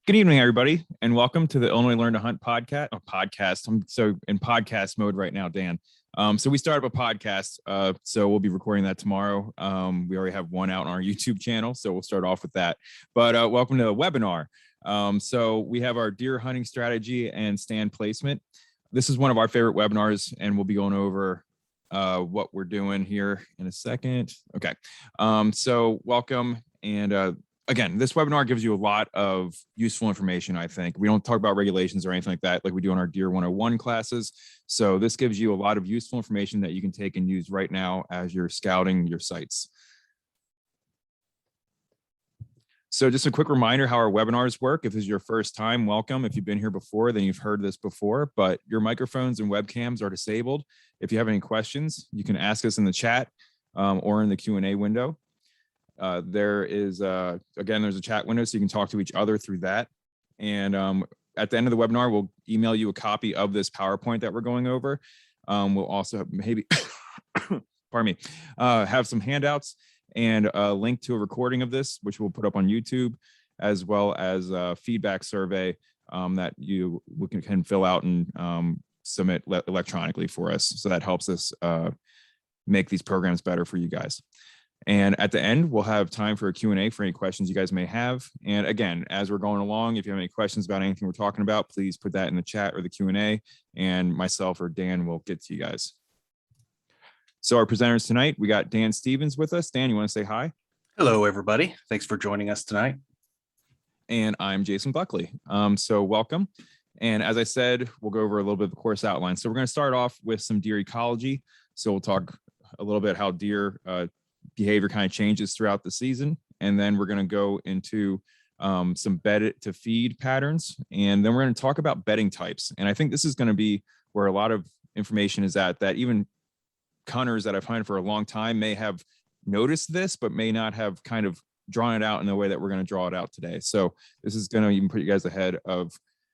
Good evening, everybody, and welcome to the Illinois Learn to Hunt podcast. I'm so in podcast mode right now, Dan. So we started up a podcast, so we'll be recording that tomorrow. We already have one out on our YouTube channel, so we'll start off with that. But welcome to the webinar. So we have our deer hunting strategy and stand placement. This is one of our favorite webinars, and we'll be going over what we're doing here in a second. Okay, so welcome. And again, this webinar gives you a lot of useful information, I think. We don't talk about regulations or anything like that like we do in our Deer 101 classes. So this gives you a lot of useful information that you can take and use right now as you're scouting your sites. So just a quick reminder how our webinars work. If this is your first time, welcome. If you've been here before, then you've heard this before, but your microphones and webcams are disabled. If you have any questions, you can ask us in the chat or in the Q&A window. There is, again, there's a chat window, so you can talk to each other through that. And at the end of the webinar, we'll email you a copy of this PowerPoint that we're going over. We'll also maybe, pardon me, have some handouts and a link to a recording of this, which we'll put up on YouTube, as well as a feedback survey that you can fill out and submit electronically for us. So that helps us make these programs better for you guys. And at the end, we'll have time for a Q&A for any questions you guys may have. And again, as we're going along, if you have any questions about anything we're talking about, please put that in the chat or the Q&A, and myself or Dan will get to you guys. So our presenters tonight, we got Dan Stevens with us. Dan, you want to say hi? Hello, everybody. Thanks for joining us tonight. And I'm Jason Buckley. So welcome. And as I said, we'll go over a little bit of the course outline. So we're going to start off with some deer ecology. So we'll talk a little bit how deer behavior kind of changes throughout the season. And then we're going to go into some bed to feed patterns. And then we're going to talk about bedding types. And I think this is going to be where a lot of information is at, that even hunters that I've hunted for a long time may have noticed this, but may not have kind of drawn it out in the way that we're going to draw it out today. So this is going to even put you guys ahead of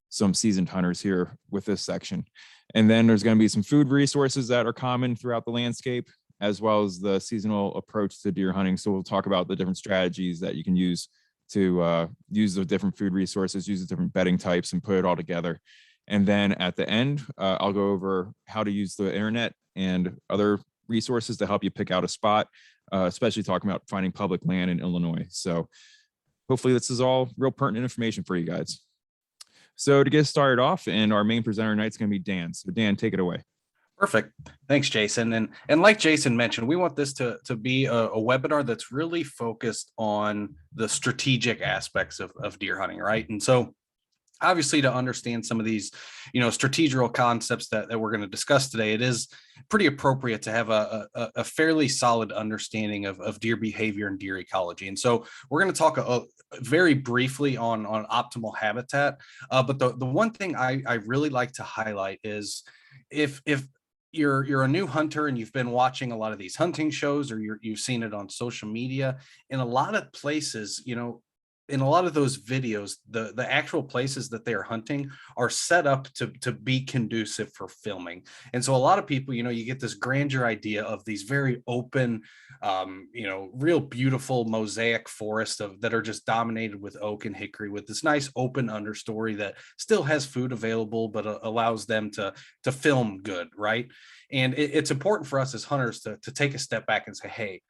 some seasoned hunters here with this section. And then there's going to be some food resources that are common throughout the landscape, as well as the seasonal approach to deer hunting. So we'll talk about the different strategies that you can use to use the different food resources, use the different bedding types, and put it all together. And then at the end, I'll go over how to use the internet and other resources to help you pick out a spot, especially talking about finding public land in Illinois. So hopefully this is all real pertinent information for you guys. So to get started off, and our main presenter tonight is going to be Dan. So Dan, take it away. Perfect. Thanks, Jason. And like Jason mentioned, we want this to be a webinar that's really focused on the strategic aspects of deer hunting, right? And so obviously, to understand some of these, strategical concepts that we're going to discuss today, it is pretty appropriate to have a fairly solid understanding of deer behavior and deer ecology. And so we're going to talk very briefly on optimal habitat. But the one thing I really like to highlight is if you're a new hunter and you've been watching a lot of these hunting shows, or you've seen it on social media, in a lot of places, in a lot of those videos, the actual places that they are hunting are set up to be conducive for filming. And so a lot of people, you get this grandeur idea of these very open, real beautiful mosaic forests that are just dominated with oak and hickory, with this nice open understory that still has food available, but allows them to film good, right? And it's important for us as hunters to take a step back and say, hey,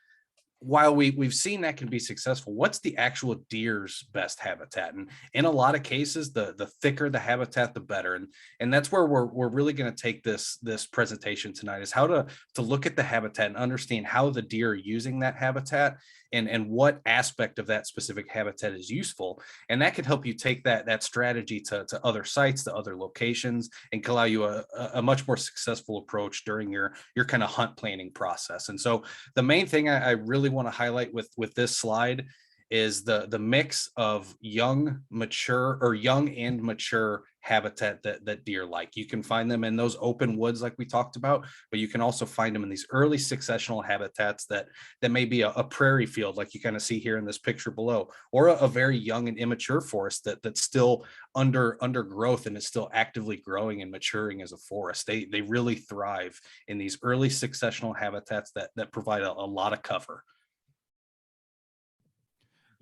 while we've seen that can be successful, what's the actual deer's best habitat? And in a lot of cases, the thicker the habitat, the better. And that's where we're really going to take this presentation tonight, is how to look at the habitat and understand how the deer are using that habitat, and what aspect of that specific habitat is useful. And that could help you take that strategy to other sites, to other locations, and can allow you a much more successful approach during your kind of hunt planning process. And so the main thing I really want to highlight with this slide is the mix of young and mature habitat that deer like. You can find them in those open woods like we talked about, but you can also find them in these early successional habitats that may be a prairie field, like you kind of see here in this picture below, or a very young and immature forest that's still under growth and is still actively growing and maturing as a forest. They really thrive in these early successional habitats that provide a lot of cover.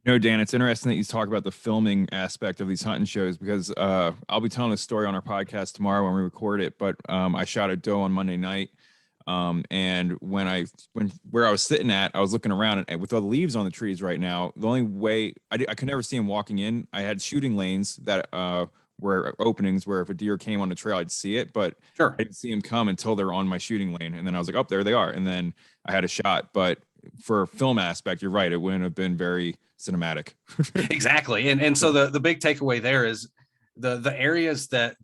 No, Dan, it's interesting that you talk about the filming aspect of these hunting shows because I'll be telling a story on our podcast tomorrow when we record it. But I shot a doe on Monday night, and when where I was sitting at, I was looking around, and with all the leaves on the trees right now, the only way I could never see him walking in. I had shooting lanes that were openings where if a deer came on the trail, I'd see it, but Sure. I didn't see him come until they were on my shooting lane, and then I was like, oh, there they are, and then I had a shot, but for film aspect, you're right. It wouldn't have been very cinematic. Exactly. And so the big takeaway there is the areas that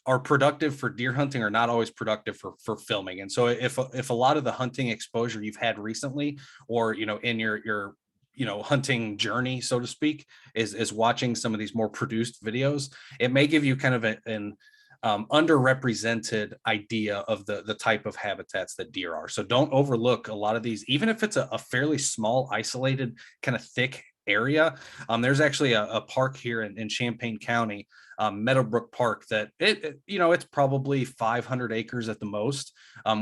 are productive for deer hunting are not always productive for filming. And so if a lot of the hunting exposure you've had recently, or in your hunting journey, so to speak, is watching some of these more produced videos, it may give you kind of an underrepresented idea of the type of habitats that deer are. So don't overlook a lot of these, even if it's a fairly small, isolated, kind of thick area. There's actually a park here in Champaign County, Meadowbrook Park, that it's probably 500 acres at the most,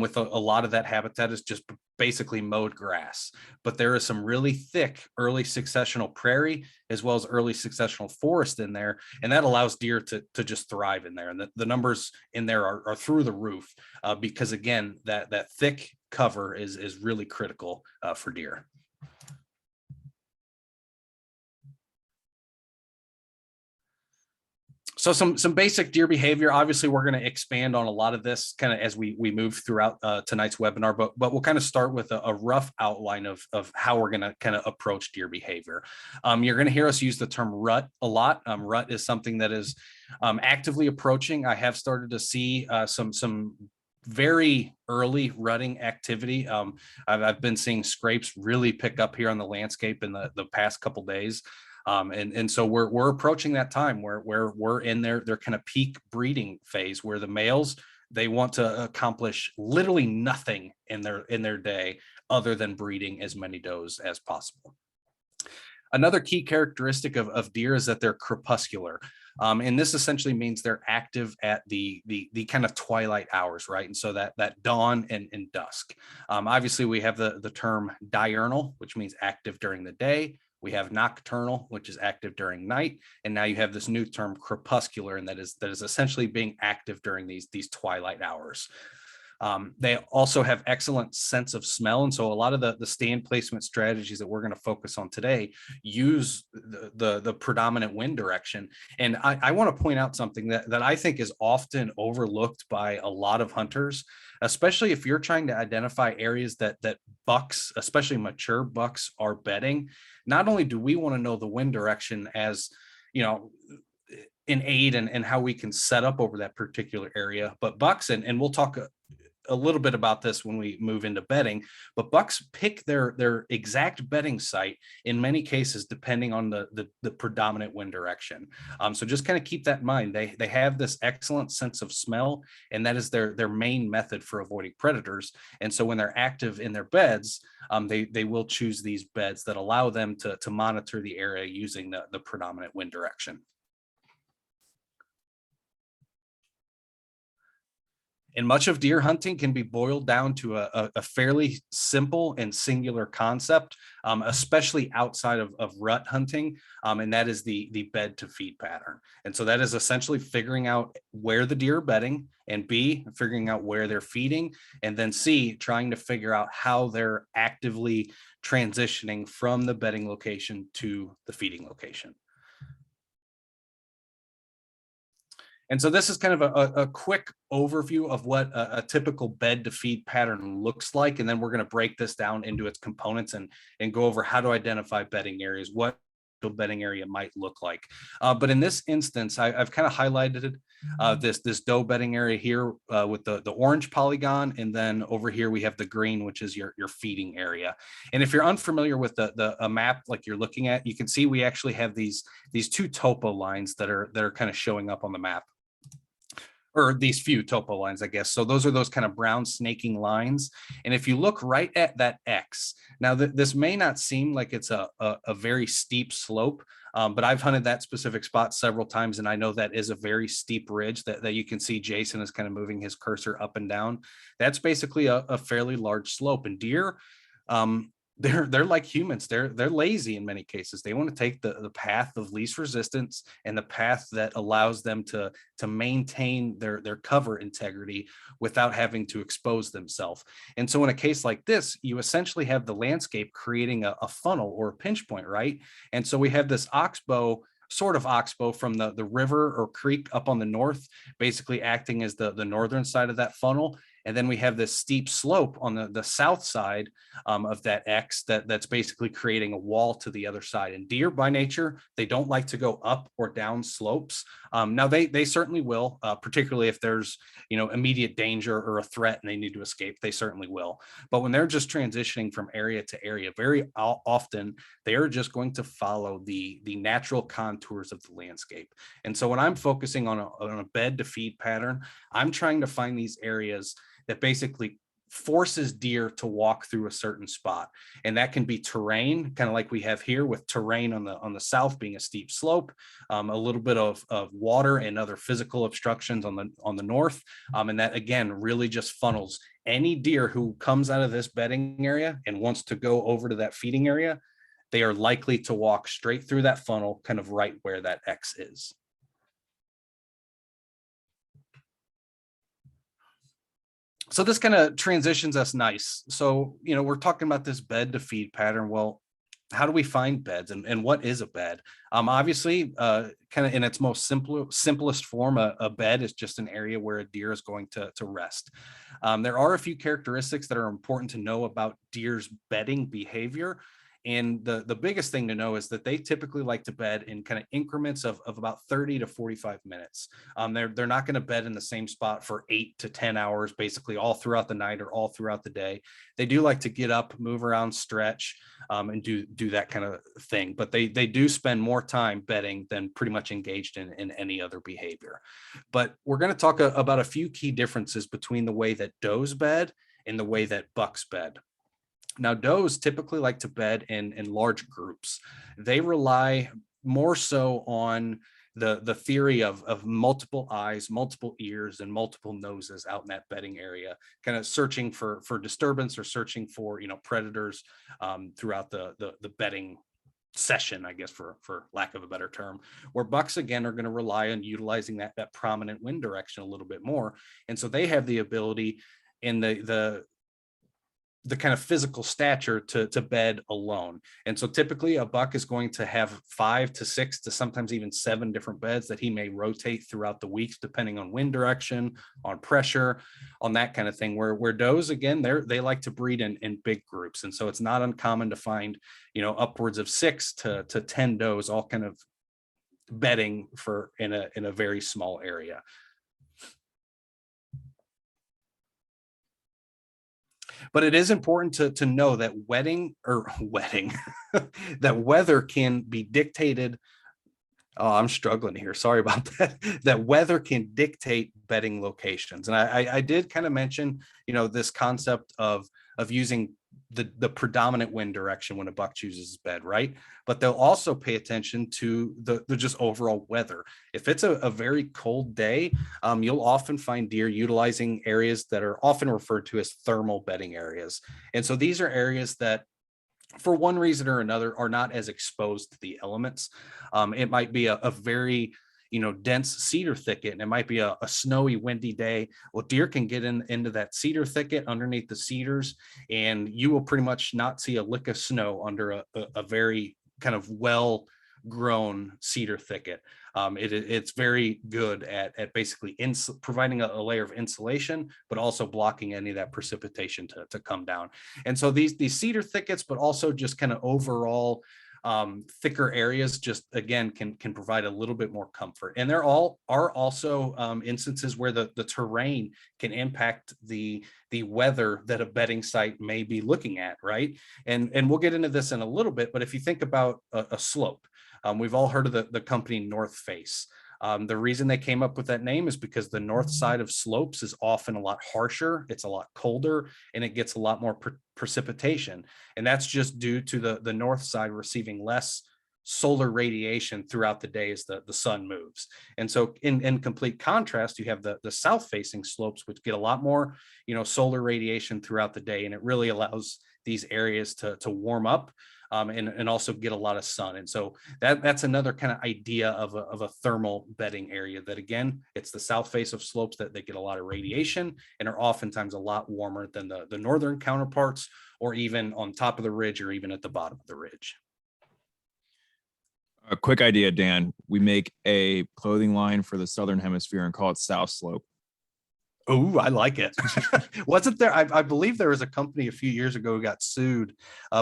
with a lot of that habitat is just basically mowed grass. But there is some really thick early successional prairie as well as early successional forest in there, and that allows deer to just thrive in there. And the numbers in there are through the roof, because again, that thick cover is really critical for deer. So some basic deer behavior. Obviously, we're going to expand on a lot of this kind of as we move throughout tonight's webinar, but we'll kind of start with a rough outline of how we're going to kind of approach deer behavior. You're going to hear us use the term rut a lot. Rut is something that is actively approaching. I have started to see some very early rutting activity. I've been seeing scrapes really pick up here on the landscape in the past couple days. And so we're approaching that time where we're in their kind of peak breeding phase, where the males, they want to accomplish literally nothing in their day other than breeding as many does as possible. Another key characteristic of deer is that they're crepuscular. And this essentially means they're active at the kind of twilight hours, right? And so that dawn and dusk. Obviously, we have the term diurnal, which means active during the day. We have nocturnal, which is active during night, and now you have this new term crepuscular, and that is essentially being active during these twilight hours. They also have excellent sense of smell, and so a lot of the stand placement strategies that we're going to focus on today use the predominant wind direction. And I want to point out something that I think is often overlooked by a lot of hunters, especially if you're trying to identify areas that bucks, especially mature bucks, are bedding. Not only do we want to know the wind direction as an aid and how we can set up over that particular area, but bucks, and we'll talk a little bit about this when we move into bedding, but bucks pick their exact bedding site in many cases depending on the predominant wind direction. So just kind of keep that in mind. They have this excellent sense of smell, and that is their main method for avoiding predators. And so when they're active in their beds, they will choose these beds that allow them to monitor the area using the predominant wind direction. And much of deer hunting can be boiled down to a fairly simple and singular concept, especially outside of rut hunting, and that is the bed to feed pattern. And so that is essentially figuring out where the deer are bedding, and B, figuring out where they're feeding, and then C, trying to figure out how they're actively transitioning from the bedding location to the feeding location. And so this is kind of a quick overview of what a typical bed to feed pattern looks like. And then we're going to break this down into its components and go over how to identify bedding areas, what a bedding area might look like. But in this instance, I've kind of highlighted this doe bedding area here with the orange polygon. And then over here, we have the green, which is your feeding area. And if you're unfamiliar with a map like you're looking at, you can see we actually have these two topo lines that are kind of showing up on the map. Or these few topo lines, I guess. So those are those kind of brown snaking lines. And if you look right at that X, now this may not seem like it's a very steep slope, but I've hunted that specific spot several times, and I know that is a very steep ridge that you can see Jason is kind of moving his cursor up and down. That's basically a fairly large slope, and deer, they're like humans. They're lazy in many cases. They want to take the path of least resistance and the path that allows them to maintain their cover integrity without having to expose themselves. And so in a case like this, you essentially have the landscape creating a funnel or a pinch point, right? And so we have this sort of oxbow from the river or creek up on the north, basically acting as the northern side of that funnel. And then we have this steep slope on the south side of that X that's basically creating a wall to the other side. And deer by nature, they don't like to go up or down slopes. Now they certainly will, particularly if there's immediate danger or a threat and they need to escape, they certainly will. But when they're just transitioning from area to area, very often they are just going to follow the natural contours of the landscape. And so when I'm focusing on a bed to feed pattern, I'm trying to find these areas that basically forces deer to walk through a certain spot. And that can be terrain, kind of like we have here, with terrain on the south being a steep slope, a little bit of water and other physical obstructions on the north. And that again really just funnels any deer who comes out of this bedding area and wants to go over to that feeding area. They are likely to walk straight through that funnel, kind of right where that X is. So this kind of transitions us nice. So, we're talking about this bed to feed pattern. Well, how do we find beds, and what is a bed? Obviously, kind of in its most simplest form, a bed is just an area where a deer is going to rest. There are a few characteristics that are important to know about deer's bedding behavior. And the biggest thing to know is that they typically like to bed in kind of increments of about 30 to 45 minutes. They're not going to bed in the same spot for 8 to 10 hours, basically all throughout the night or all throughout the day. They do like to get up, move around, stretch, and do that kind of thing. But they do spend more time bedding than pretty much engaged in any other behavior. But we're going to talk about a few key differences between the way that does bed and the way that bucks bed. Now, does typically like to bed in large groups. They rely more so on the theory of multiple eyes, multiple ears, and multiple noses out in that bedding area, kind of searching for disturbance or searching for predators throughout the bedding session, I guess, for lack of a better term. Where bucks again are going to rely on utilizing that prominent wind direction a little bit more, and so they have the ability in the kind of physical stature to bed alone. And so typically a buck is going to have 5 to 6 to sometimes even 7 different beds that he may rotate throughout the weeks, depending on wind direction, on pressure, on that kind of thing. Where does, again, they like to breed in big groups. And so it's not uncommon to find, upwards of 6 to 10 does all kind of bedding in a very small area. But it is important to know that that weather can be dictated. Oh, I'm struggling here. Sorry about that. That weather can dictate bedding locations. And I did kind of mention, this concept of using the predominant wind direction when a buck chooses his bed, right? But they'll also pay attention to the just overall weather. If it's a very cold day, you'll often find deer utilizing areas that are often referred to as thermal bedding areas. And so these are areas that, for one reason or another, are not as exposed to the elements. It might be a very dense cedar thicket, and it might be a snowy, windy day. Well, deer can get into that cedar thicket underneath the cedars, and you will pretty much not see a lick of snow under a very kind of well-grown cedar thicket. It's very good at basically providing a layer of insulation, but also blocking any of that precipitation to come down. And so these cedar thickets, but also just kind of overall thicker areas, just again can provide a little bit more comfort. And there are also instances where the terrain can impact the weather that a bedding site may be looking at, right? And we'll get into this in a little bit, but if you think about a slope, we've all heard of the company North Face. The reason they came up with that name is because the north side of slopes is often a lot harsher, it's a lot colder, and it gets a lot more precipitation. And that's just due to the north side receiving less solar radiation throughout the day as the sun moves. And so in complete contrast, you have the south facing slopes, which get a lot more, solar radiation throughout the day. And it really allows these areas to warm up and also get a lot of sun. And so that's another kind of idea of a thermal bedding area that, again, it's the south face of slopes that they get a lot of radiation and are oftentimes a lot warmer than the northern counterparts, or even on top of the ridge, or even at the bottom of the ridge. A quick idea, Dan. We make a clothing line for the Southern Hemisphere and call it South Slope. Oh, I like it. Wasn't there? I believe there was a company a few years ago who got sued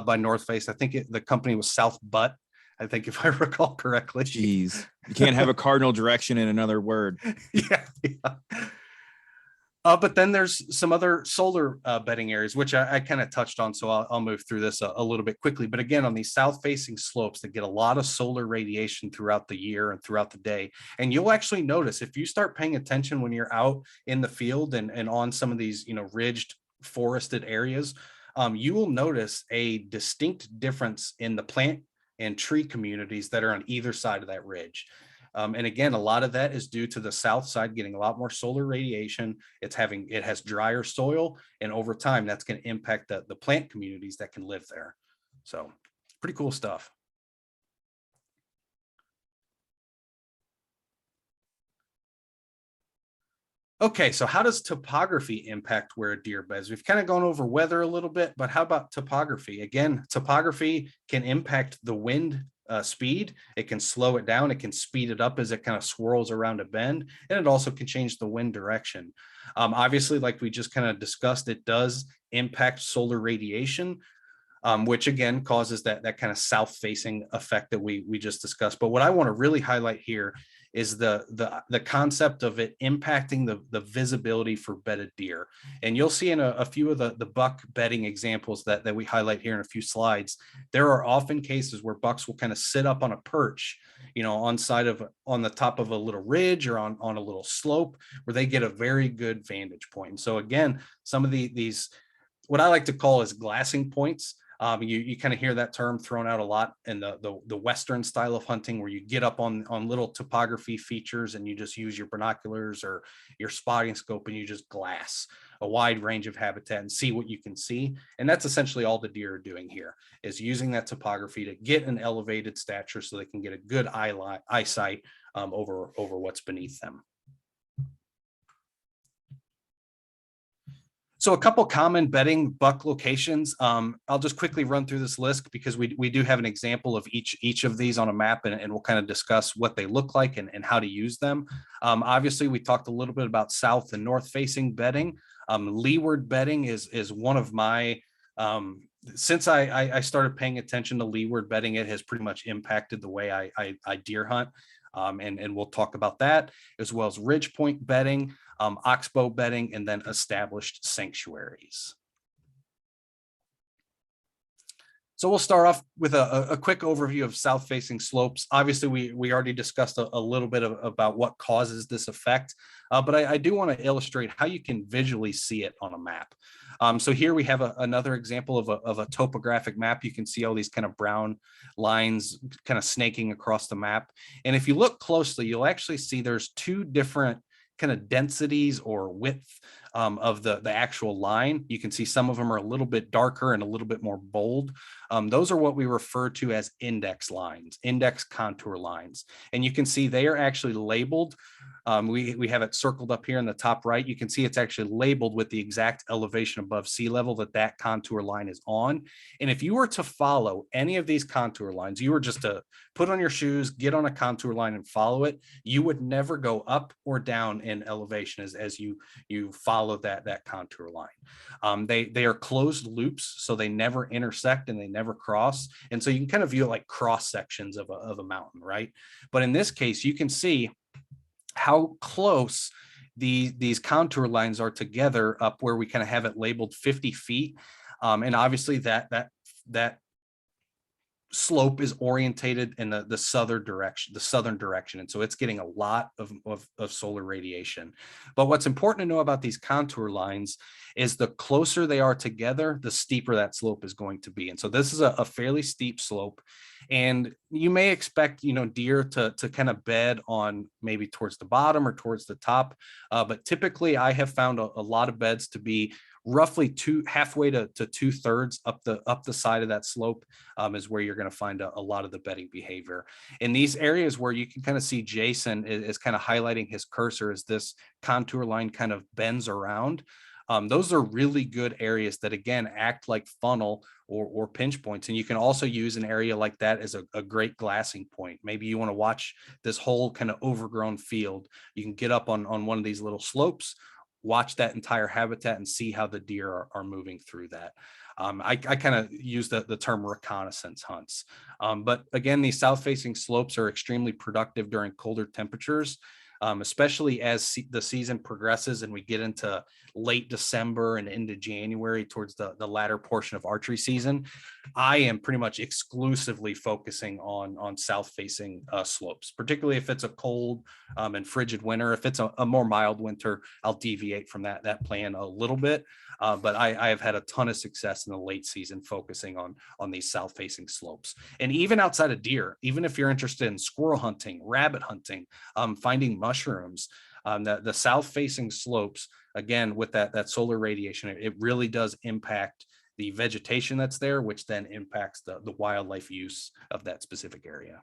by North Face. I think the company was South Butt, I think, if I recall correctly. Jeez, you can't have a cardinal direction in another word. Yeah. But then there's some other solar bedding areas, which I kind of touched on. So I'll move through this a little bit quickly. But again, on these south facing slopes that get a lot of solar radiation throughout the year and throughout the day. And you'll actually notice, if you start paying attention when you're out in the field and on some of these, ridged forested areas, you will notice a distinct difference in the plant and tree communities that are on either side of that ridge. And again, a lot of that is due to the south side getting a lot more solar radiation. It has drier soil, and over time, that's going to impact the plant communities that can live there. So pretty cool stuff. Okay, so how does topography impact where a deer beds? We've kind of gone over weather a little bit, but how about topography? Again, topography can impact the wind speed. It can slow it down. It can speed it up as it kind of swirls around a bend, and it also can change the wind direction. Obviously, like we just kind of discussed, it does impact solar radiation, which again causes that kind of south-facing effect that we just discussed. But what I want to really highlight here is the concept of it impacting the visibility for bedded deer. And you'll see in a few of the buck bedding examples that we highlight here in a few slides, there are often cases where bucks will kind of sit up on a perch, on the top of a little ridge or on a little slope, where they get a very good vantage point. And so again, some of these, what I like to call is glassing points. You kind of hear that term thrown out a lot in the Western style of hunting, where you get up on little topography features and you just use your binoculars or your spotting scope and you just glass a wide range of habitat and see what you can see. And that's essentially all the deer are doing here, is using that topography to get an elevated stature so they can get a good eyesight over what's beneath them. So a couple common bedding buck locations. I'll just quickly run through this list because we do have an example of each of these on a map, and we'll kind of discuss what they look like and how to use them. Obviously, we talked a little bit about south and north facing bedding. Leeward bedding is one of my, since I started paying attention to leeward bedding, it has pretty much impacted the way I deer hunt. And we'll talk about that, as well as ridge point bedding, Oxbow bedding, and then established sanctuaries. So we'll start off with a quick overview of south-facing slopes. Obviously, we already discussed a little bit about what causes this effect, but I do want to illustrate how you can visually see it on a map. So here we have another example of a topographic map. You can see all these kind of brown lines kind of snaking across the map. And if you look closely, you'll actually see there's two different kind of densities or width of the actual line. You can see some of them are a little bit darker and a little bit more bold. Those are what we refer to as index lines, index contour lines. And you can see they are actually labeled. We have it circled up here in the top right. You can see it's actually labeled with the exact elevation above sea level that contour line is on. And if you were to follow any of these contour lines, you were just to put on your shoes, get on a contour line and follow it, you would never go up or down in elevation as you follow that contour line. They are closed loops, so they never intersect and they never cross. And so you can kind of view it like cross sections of a mountain, right? But in this case, you can see how close these contour lines are together up where we kind of have it labeled 50 feet. And obviously that slope is orientated in the southern direction. And so it's getting a lot of solar radiation. But what's important to know about these contour lines is the closer they are together, the steeper that slope is going to be. And so this is a fairly steep slope. And you may expect, deer to kind of bed on maybe towards the bottom or towards the top. But typically I have found a lot of beds to be roughly halfway to 2/3 up the side of that slope is where you're going to find a lot of the bedding behavior. In these areas where you can kind of see Jason is kind of highlighting his cursor as this contour line kind of bends around. Those are really good areas that, again, act like funnel or pinch points. And you can also use an area like that as a great glassing point. Maybe you want to watch this whole kind of overgrown field. You can get up on one of these little slopes, watch that entire habitat and see how the deer are moving through that. I kind of use the term reconnaissance hunts. But again, these south-facing slopes are extremely productive during colder temperatures, especially as the season progresses and we get into late December and into January towards the latter portion of archery season. I am pretty much exclusively focusing on south-facing slopes, particularly if it's a cold and frigid winter. If it's a more mild winter, I'll deviate from that plan a little bit. But I have had a ton of success in the late season focusing on these south-facing slopes. And even outside of deer, even if you're interested in squirrel hunting, rabbit hunting, finding mushrooms, the south-facing slopes, again, with that solar radiation, it really does impact the vegetation that's there, which then impacts the wildlife use of that specific area.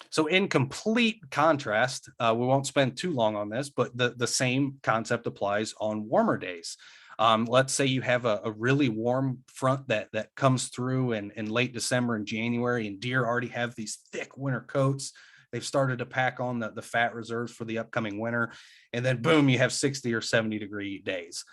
So in complete contrast, we won't spend too long on this, but the same concept applies on warmer days. Let's say you have a really warm front that comes through in late December and January, and deer already have these thick winter coats. They've started to pack on the fat reserves for the upcoming winter. And then boom, you have 60 or 70 degree days.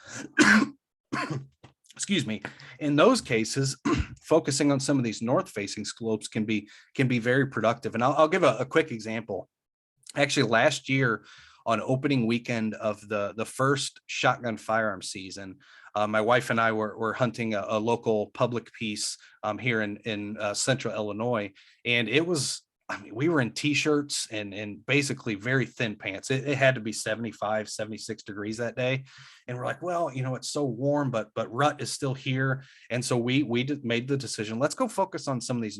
Excuse me. In those cases, focusing on some of these north-facing slopes can be very productive. And I'll give a quick example. Actually, last year on opening weekend of the first shotgun firearm season, my wife and I were hunting a local public piece here in central Illinois, and it was, we were in t-shirts and basically very thin pants. It had to be 75, 76 degrees that day. And we're like, well, it's so warm, but rut is still here. And so we made the decision, let's go focus on some of these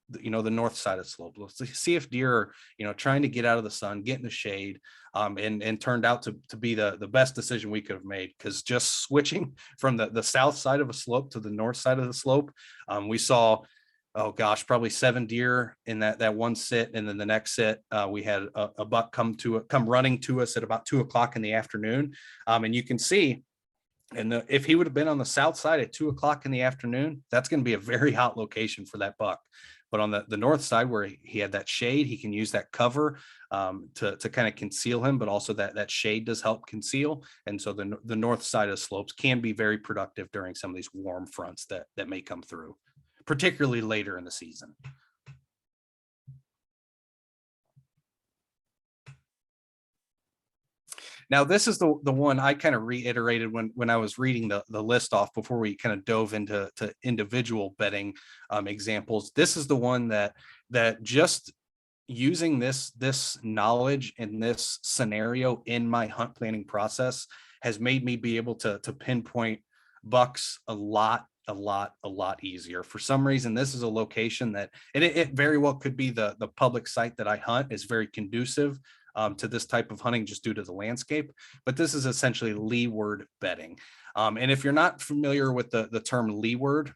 the north side of slope. Let's see if deer are, trying to get out of the sun, get in the shade, and turned out to be the best decision we could have made, because just switching from the south side of a slope to the north side of the slope, we saw, oh gosh, probably 7 deer in that one sit. And then the next sit, we had a buck come running to us at about 2 o'clock in the afternoon. And you can see, and if he would have been on the south side at 2 o'clock in the afternoon, that's going to be a very hot location for that buck. But on the north side where he had that shade, he can use that cover to kind of conceal him, but also that shade does help conceal. And so the north side of slopes can be very productive during some of these warm fronts that may come through, particularly later in the season. Now, this is the one I kind of reiterated when I was reading the list off before we kind of dove into individual bedding examples. This is the one that just using this knowledge in this scenario in my hunt planning process has made me be able to pinpoint bucks a lot easier. For some reason, this is a location that, and it very well could be the public site that I hunt is very conducive to this type of hunting just due to the landscape, but this is essentially leeward bedding. And if you're not familiar with the term leeward,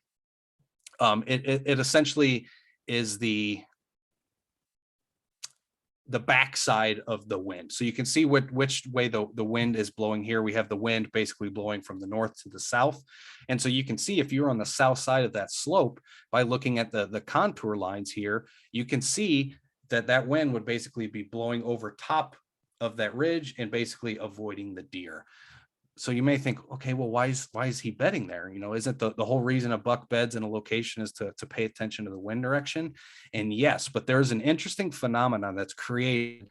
it essentially is the backside of the wind. So you can see which way the wind is blowing here. We have the wind basically blowing from the north to the south. And so you can see if you're on the south side of that slope, by looking at the contour lines here, you can see that wind would basically be blowing over top of that ridge and basically avoiding the deer. So you may think, okay, well, why is he bedding there? Isn't the whole reason a buck beds in a location is to pay attention to the wind direction? And yes, but there's an interesting phenomenon that's created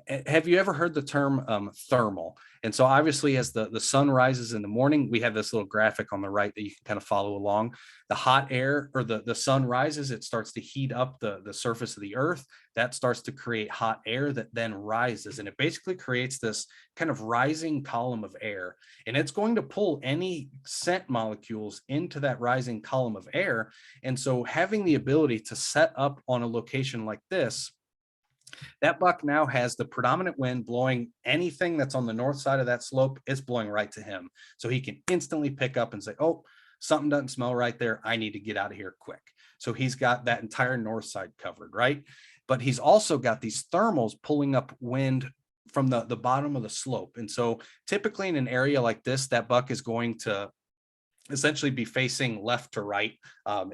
have you ever heard the term thermal? And so obviously as the sun rises in the morning, we have this little graphic on the right that you can kind of follow along. The hot air, or the sun rises, it starts to heat up the surface of the earth. That starts to create hot air that then rises. And it basically creates this kind of rising column of air. And it's going to pull any scent molecules into that rising column of air. And so having the ability to set up on a location like this, that buck now has the predominant wind blowing anything that's on the north side of that slope. It's blowing right to him. So he can instantly pick up and say, oh, something doesn't smell right there. I need to get out of here quick. So he's got that entire north side covered, right? But he's also got these thermals pulling up wind from the bottom of the slope. And so typically in an area like this, that buck is going to essentially be facing left to right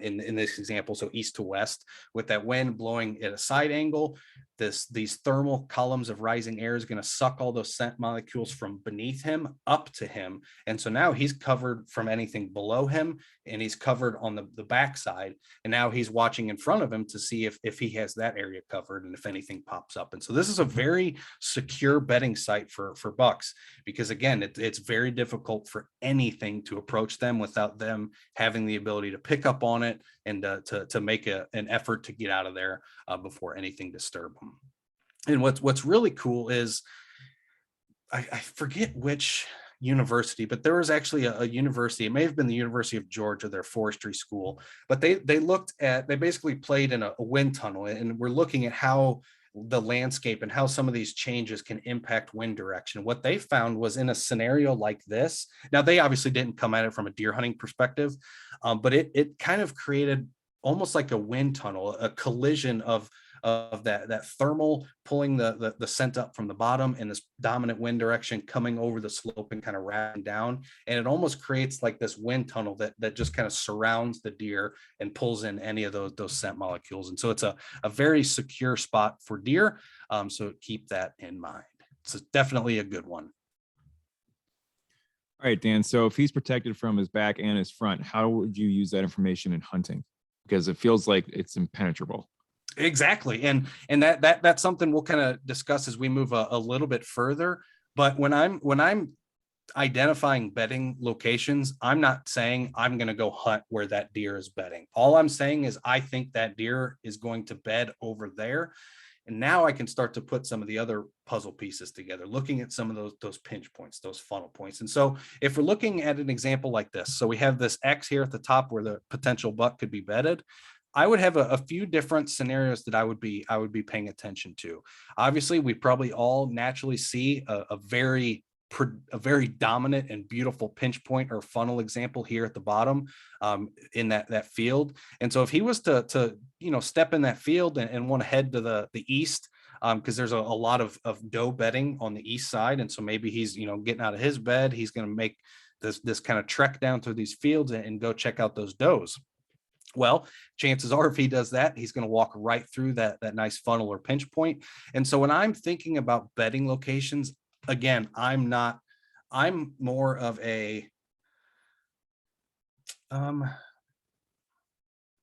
in this example, so east to west, with that wind blowing at a side angle. These thermal columns of rising air is going to suck all those scent molecules from beneath him up to him. And so now he's covered from anything below him, and he's covered on the backside. And now he's watching in front of him to see if he has that area covered and if anything pops up. And so this is a very secure bedding site for bucks, because again, it's very difficult for anything to approach them without them having the ability to pick up on it and to make an effort to get out of there before anything disturb them. And what's really cool is I forget which university, but there was actually a university, it may have been the University of Georgia, their forestry school, but they basically played in a wind tunnel, and we're looking at how the landscape and how some of these changes can impact wind direction. What they found was in a scenario like this, now they obviously didn't come at it from a deer hunting perspective, but it kind of created almost like a wind tunnel, a collision of that thermal pulling the scent up from the bottom, and this dominant wind direction coming over the slope and kind of wrapping down. And it almost creates like this wind tunnel that just kind of surrounds the deer and pulls in any of those scent molecules. And so it's a very secure spot for deer. So keep that in mind. It's definitely a good one. All right, Dan. So if he's protected from his back and his front, how would you use that information in hunting? Because it feels like it's impenetrable. Exactly. And that's something we'll kind of discuss as we move a little bit further. But when I'm identifying bedding locations, I'm not saying I'm going to go hunt where that deer is bedding. All I'm saying is I think that deer is going to bed over there. And now I can start to put some of the other puzzle pieces together, looking at some of those pinch points, those funnel points. And so if we're looking at an example like this, so we have this X here at the top where the potential buck could be bedded. I would have a few different scenarios that I would be paying attention to. Obviously, we probably all naturally see a very dominant and beautiful pinch point or funnel example here at the bottom in that field. And so if he was to step in that field and want to head to the east, because there's a lot of doe bedding on the east side, and so maybe he's getting out of his bed, he's going to make this kind of trek down through these fields and go check out those does. Well, chances are if he does that, he's going to walk right through that nice funnel or pinch point. And so when I'm thinking about bedding locations, again, I'm more of a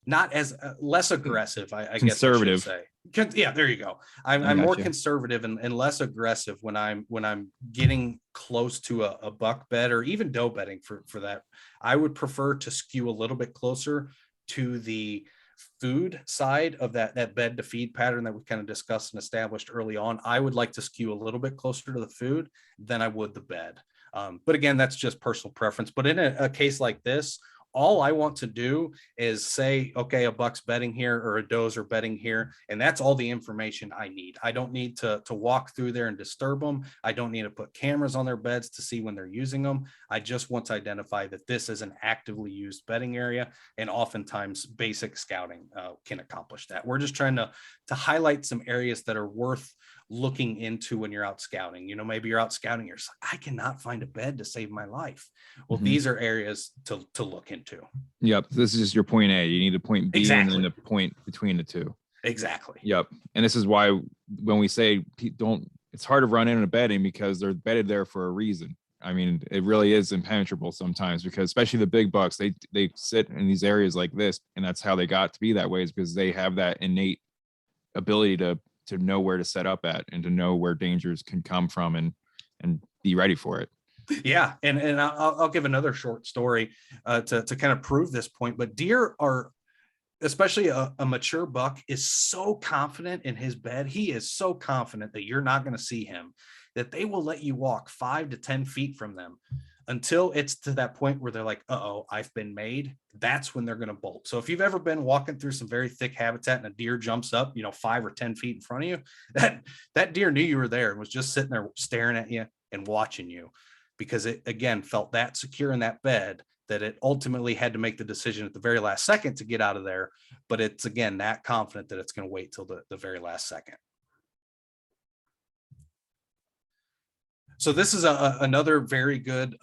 not as less aggressive, I guess I should say. Yeah, there you go. I'm more conservative and less aggressive when I'm getting close to a buck bed or even doe bedding for that. I would prefer to skew a little bit closer to the food side of that bed to feed pattern that we kind of discussed and established early on. I would like to skew a little bit closer to the food than I would the bed. But again, that's just personal preference. But in a case like this, all I want to do is say, okay, a buck's bedding here or a doe's are bedding here. And that's all the information I need. I don't need to walk through there and disturb them. I don't need to put cameras on their beds to see when they're using them. I just want to identify that this is an actively used bedding area. And oftentimes basic scouting can accomplish that. We're just trying to highlight some areas that are worth looking into when you're out scouting. Maybe you're out scouting, you're like, I cannot find a bed to save my life. Well, these are areas to look into. Yep. This is just your point A. You need a point B. Exactly. And then the point between the two. Exactly. Yep. And this is why when we say it's hard to run in a bedding because they're bedded there for a reason. I mean, it really is impenetrable sometimes because especially the big bucks, they sit in these areas like this, and that's how they got to be that way, is because they have that innate ability to know where to set up at and to know where dangers can come from and be ready for it. Yeah, and I'll give another short story to kind of prove this point. But deer are, especially a mature buck, is so confident in his bed. He is so confident that you're not going to see him, that they will let you walk 5 to 10 feet from them until it's to that point where they're like, uh-oh, I've been made. That's when they're going to bolt. So if you've ever been walking through some very thick habitat and a deer jumps up, 5 or 10 feet in front of you, that deer knew you were there and was just sitting there staring at you and watching you, because it, again, felt that secure in that bed that it ultimately had to make the decision at the very last second to get out of there. But it's, again, that confident that it's going to wait till the very last second. So this is another very good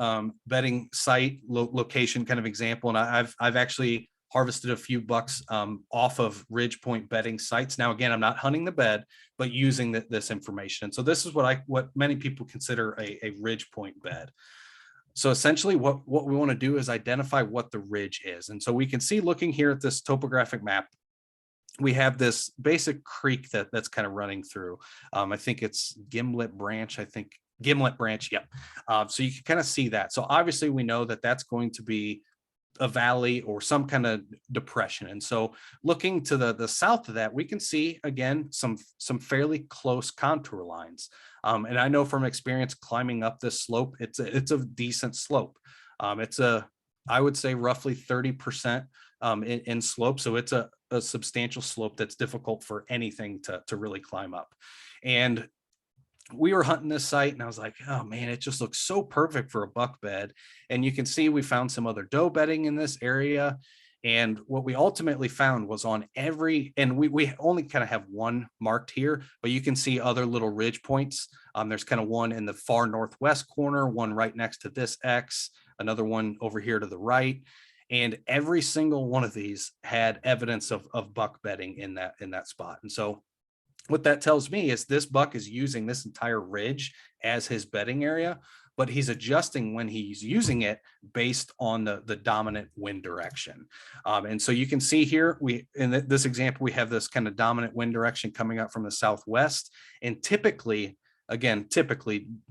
bedding site location kind of example. And I've actually harvested a few bucks off of Ridge Point bedding sites. Now, again, I'm not hunting the bed, but using this information. And so this is what many people consider a Ridge Point bed. So essentially what we want to do is identify what the ridge is. And so we can see, looking here at this topographic map, we have this basic creek that's kind of running through. I think it's Gimlet Branch. Yep. So you can kind of see that. So obviously we know that that's going to be a valley or some kind of depression. And so looking to the south of that, we can see, again, some fairly close contour lines. And I know from experience climbing up this slope, it's a decent slope. I would say roughly 30% in slope. So it's a substantial slope that's difficult for anything to really climb up. And we were hunting this site and I was like, oh man, it just looks so perfect for a buck bed. And you can see we found some other doe bedding in this area. And what we ultimately found was on every, and we only kind of have one marked here, but you can see other little ridge points. There's kind of one in the far northwest corner, one right next to this X, another one over here to the right. And every single one of these had evidence of buck bedding in that spot. And so what that tells me is this buck is using this entire ridge as his bedding area, but he's adjusting when he's using it based on the dominant wind direction. And so you can see here, in this example, we have this kind of dominant wind direction coming up from the southwest. And typically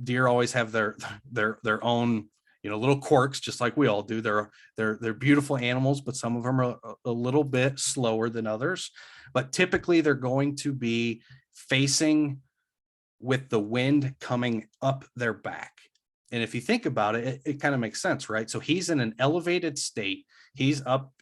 deer always have their own, little quirks, just like we all do. They're beautiful animals, but some of them are a little bit slower than others. But typically they're going to be facing with the wind coming up their back. And if you think about it, it kind of makes sense, right? So he's in an elevated state. He's up,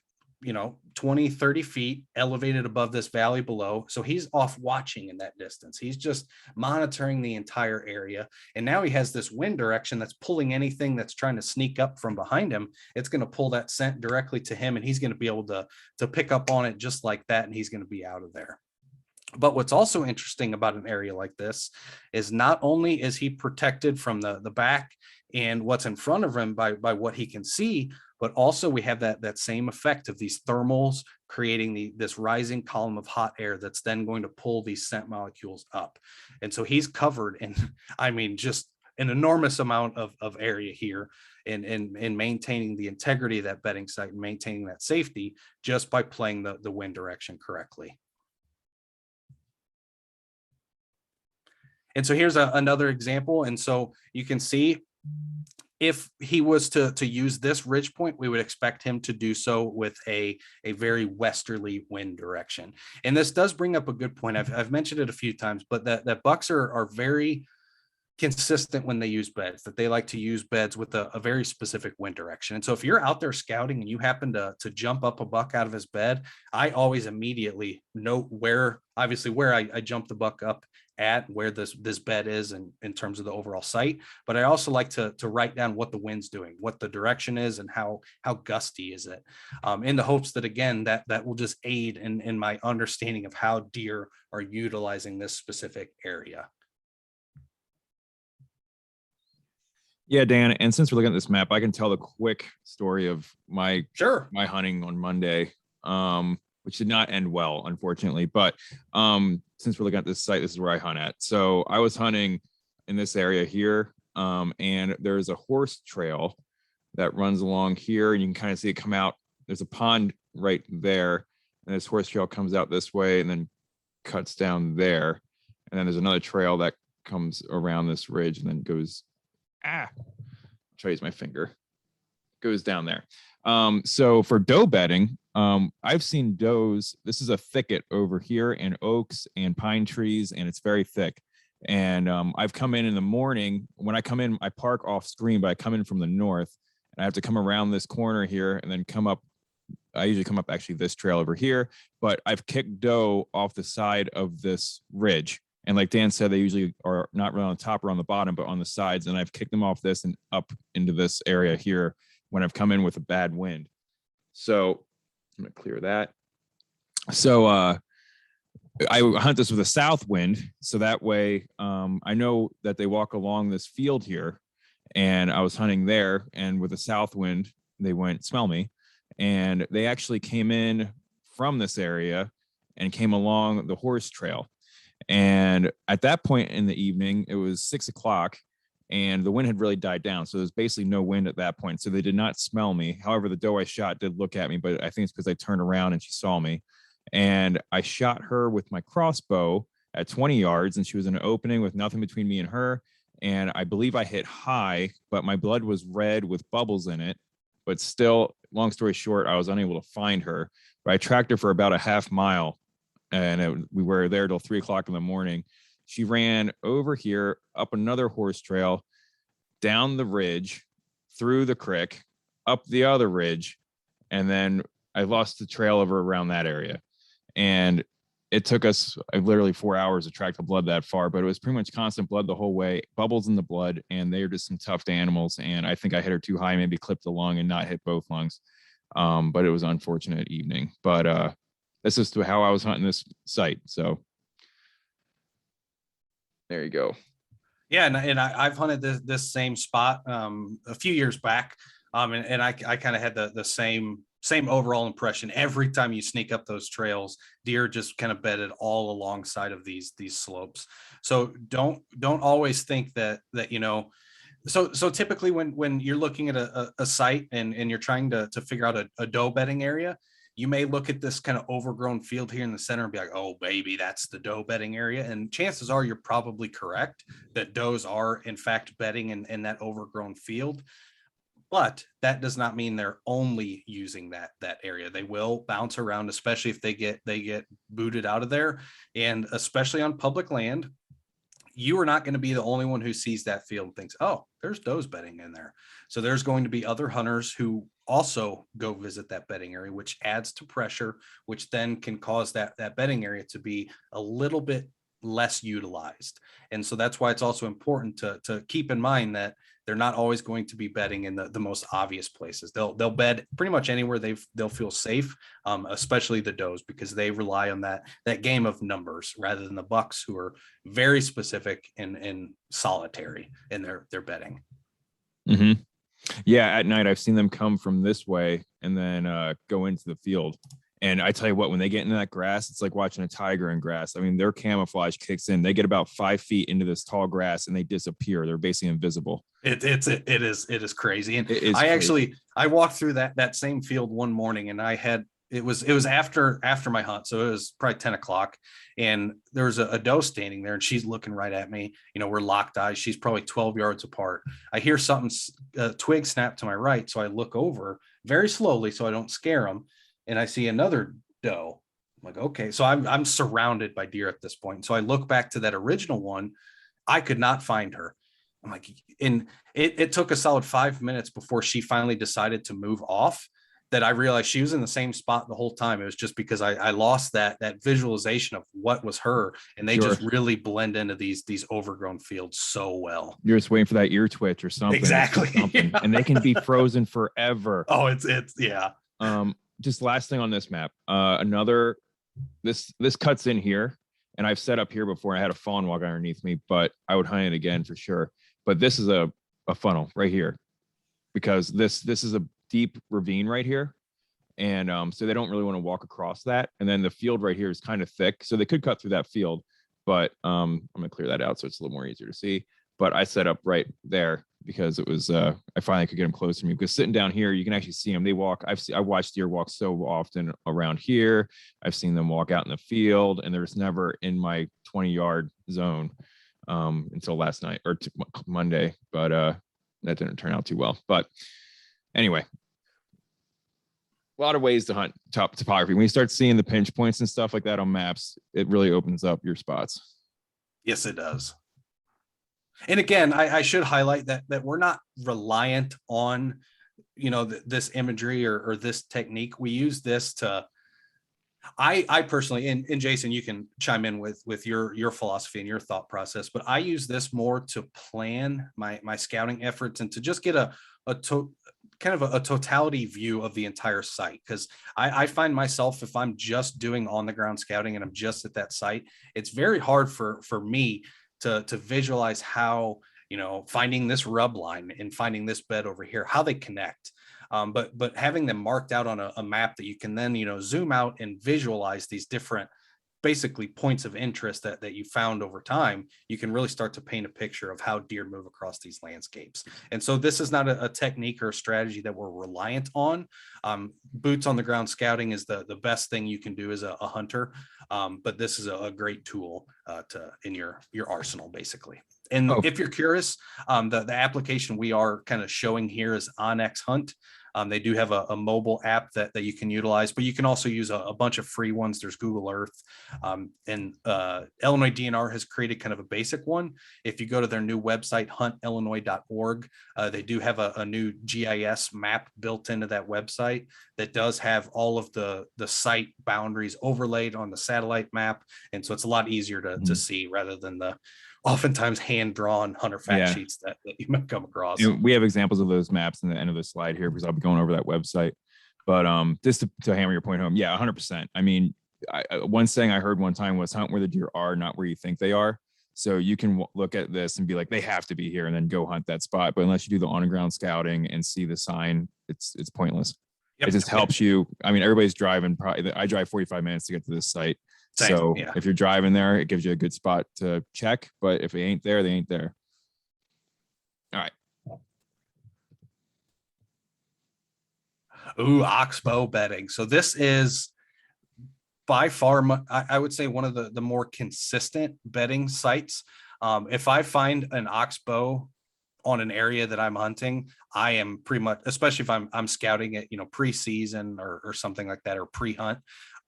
20, 30 feet elevated above this valley below. So he's off watching in that distance. He's just monitoring the entire area. And now he has this wind direction that's pulling anything that's trying to sneak up from behind him. It's going to pull that scent directly to him, and he's going to be able to pick up on it just like that. And he's going to be out of there. But what's also interesting about an area like this is not only is he protected from the back and what's in front of him by what he can see, but also we have that same effect of these thermals creating this rising column of hot air that's then going to pull these scent molecules up. And so he's covered in, just an enormous amount of area here in maintaining the integrity of that bedding site and maintaining that safety just by playing the wind direction correctly. And so here's another example. And so you can see, if he was to use this ridge point, we would expect him to do so with a very westerly wind direction. And this does bring up a good point. I've mentioned it a few times, but that bucks are very consistent when they use beds, that they like to use beds with a very specific wind direction. And so if you're out there scouting and you happen to jump up a buck out of his bed, I always immediately note where I jump the buck up at, where this bed is in terms of the overall site. But I also like to write down what the wind's doing, what the direction is, and how gusty is it, in the hopes that, again, that will just aid in my understanding of how deer are utilizing this specific area. Yeah, Dan, and since we're looking at this map, I can tell the quick story of my hunting on Monday, which did not end well, unfortunately. But since we're looking at this site, this is where I hunt at. So I was hunting in this area here, and there's a horse trail that runs along here, and you can kind of see it come out. There's a pond right there, and this horse trail comes out this way and then cuts down there. And then there's another trail that comes around this ridge and then goes, I'll try to use my finger, goes down there. So for doe bedding, I've seen does. This is a thicket over here and oaks and pine trees, and it's very thick. And I've come in the morning. When I come in, I park off screen, but I come in from the north, and I have to come around this corner here and then come up. I usually come up actually this trail over here, but I've kicked doe off the side of this ridge. And like Dan said, they usually are not really on the top or on the bottom, but on the sides. And I've kicked them off this and up into this area here when I've come in with a bad wind. So I'm going to clear that. So I hunt this with a south wind. So that way I know that they walk along this field here, and I was hunting there, and with a south wind, they went smell me. And they actually came in from this area and came along the horse trail. And at that point in the evening, it was 6 o'clock and the wind had really died down. So there's basically no wind at that point. So they did not smell me. However, the doe I shot did look at me, but I think it's because I turned around and she saw me. And I shot her with my crossbow at 20 yards, and she was in an opening with nothing between me and her. And I believe I hit high, but my blood was red with bubbles in it. But still, long story short, I was unable to find her. But I tracked her for about a half mile, and we were there till 3 o'clock in the morning. She ran over here, up another horse trail, down the ridge, through the creek, up the other ridge, and then I lost the trail over around that area. And it took us literally 4 hours to track the blood that far, but it was pretty much constant blood the whole way, bubbles in the blood, and they're just some tough animals. And I think I hit her too high, maybe clipped the lung and not hit both lungs. But it was an unfortunate evening. But this is how I was hunting this site. So there you go. Yeah, and I've hunted this same spot a few years back, and I kind of had the same overall impression. Every time you sneak up those trails, deer just kind of bedded all alongside of these slopes. So don't always think that you know. So typically when you're looking at a site and you're trying to figure out a doe bedding area, you may look at this kind of overgrown field here in the center and be like, oh, baby, that's the doe bedding area. And chances are you're probably correct that does are, in fact, bedding in that overgrown field. But that does not mean they're only using that area. They will bounce around, especially if they get booted out of there. And especially on public land, you are not going to be the only one who sees that field and thinks, oh, there's does bedding in there. So there's going to be other hunters who also go visit that bedding area, which adds to pressure, which then can cause that bedding area to be a little bit less utilized. And so that's why it's also important to keep in mind that they're not always going to be bedding in the most obvious places. They'll bed pretty much anywhere they'll feel safe, especially the does, because they rely on that game of numbers rather than the bucks, who are very specific and solitary in their bedding. Mm-hmm. Yeah, at night I've seen them come from this way and then go into the field. And I tell you what, when they get into that grass, it's like watching a tiger in grass. I mean, their camouflage kicks in. They get about 5 feet into this tall grass and they disappear. They're basically invisible. It is crazy. And crazy. I walked through that same field one morning, and it was after my hunt. So it was probably 10 o'clock, and there was a doe standing there, and she's looking right at me. You know, we're locked eyes. She's probably 12 yards apart. I hear something, twig snap to my right. So I look over very slowly so I don't scare them. And I see another doe. I'm like, okay. So I'm surrounded by deer at this point. So I look back to that original one. I could not find her. I'm like, and it took a solid 5 minutes before she finally decided to move off, that I realized she was in the same spot the whole time. It was just because I lost that visualization of what was her, and they just really blend into these overgrown fields so well. You're just waiting for that ear twitch or something. Exactly. Something. And they can be frozen forever. Oh, it's yeah. Just last thing on this map, this cuts in here, and I've set up here before. I had a fawn walk underneath me, but I would hunt it again for sure. But this is a funnel right here, because this is a deep ravine right here. And so they don't really want to walk across that. And then the field right here is kind of thick, so they could cut through that field. But I'm gonna clear that out so it's a little more easier to see. But I set up right there. because it was I finally could get them close to me, because sitting down here you can actually see them. They walk. I watched deer walk so often around here. I've seen them walk out in the field, and there's never in my 20-yard zone until last night or Monday, but that didn't turn out too well. But anyway, a lot of ways to hunt topography. When you start seeing the pinch points and stuff like that on maps, it really opens up your spots. Yes, it does. And again, I should highlight that we're not reliant on, this imagery or this technique. We use this to, I personally, and Jason, you can chime in with your philosophy and your thought process, but I use this more to plan my scouting efforts and to just get a totality view of the entire site. Because I find myself, if I'm just doing on the ground scouting and I'm just at that site, it's very hard for me to visualize how, finding this rub line and finding this bed over here, how they connect. But having them marked out on a map that you can then, zoom out and visualize these different basically points of interest that you found over time, you can really start to paint a picture of how deer move across these landscapes. And so this is not a technique or a strategy that we're reliant on. Boots on the ground scouting is the best thing you can do as a hunter. But this is a great tool in your arsenal, basically. And if you're curious, the application we are kind of showing here is Onyx Hunt. They do have a mobile app that you can utilize, but you can also use a bunch of free ones. There's Google Earth, and Illinois DNR has created kind of a basic one. If you go to their new website, huntillinois.org, they do have a new GIS map built into that website that does have all of the site boundaries overlaid on the satellite map. And so it's a lot easier to see rather than the oftentimes hand-drawn hunter fact sheets that you might come across. We have examples of those maps in the end of the slide here, because I'll be going over that website. But just to hammer your point home, 100%. I mean, one saying I heard one time was hunt where the deer are, not where you think they are. So you can look at this and be like, they have to be here, and then go hunt that spot. But unless you do the on-ground scouting and see the sign, it's pointless. It just helps you. I mean, everybody's driving. I drive 45 minutes to get to this site. Same, so if you're driving there, it gives you a good spot to check. But if they ain't there, they ain't there. All right. Ooh, Oxbow Bedding. So this is by far, I would say, one of the more consistent bedding sites. If I find an oxbow on an area that I'm hunting, I am pretty much, especially if I'm scouting it, pre-season or something like that, or pre-hunt,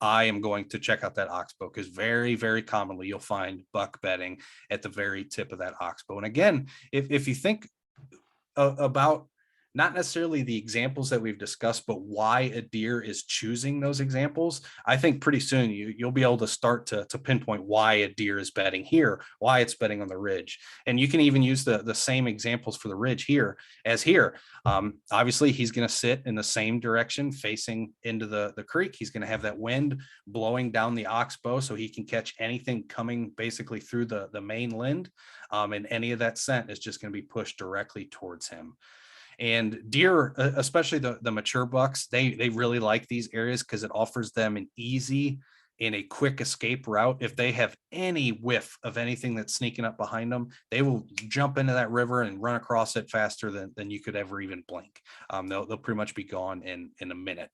I am going to check out that oxbow, because very, very commonly you'll find buck bedding at the very tip of that oxbow. And again, if you think about not necessarily the examples that we've discussed, but why a deer is choosing those examples, I think pretty soon you'll be able to start to pinpoint why a deer is bedding here, why it's bedding on the ridge. And you can even use the same examples for the ridge here as here. Obviously, he's going to sit in the same direction facing into the creek. He's going to have that wind blowing down the oxbow, so he can catch anything coming basically through the main lind. And any of that scent is just going to be pushed directly towards him. And deer, especially the mature bucks, they really like these areas because it offers them an easy and a quick escape route. If they have any whiff of anything that's sneaking up behind them, they will jump into that river and run across it faster than you could ever even blink. They'll pretty much be gone in a minute.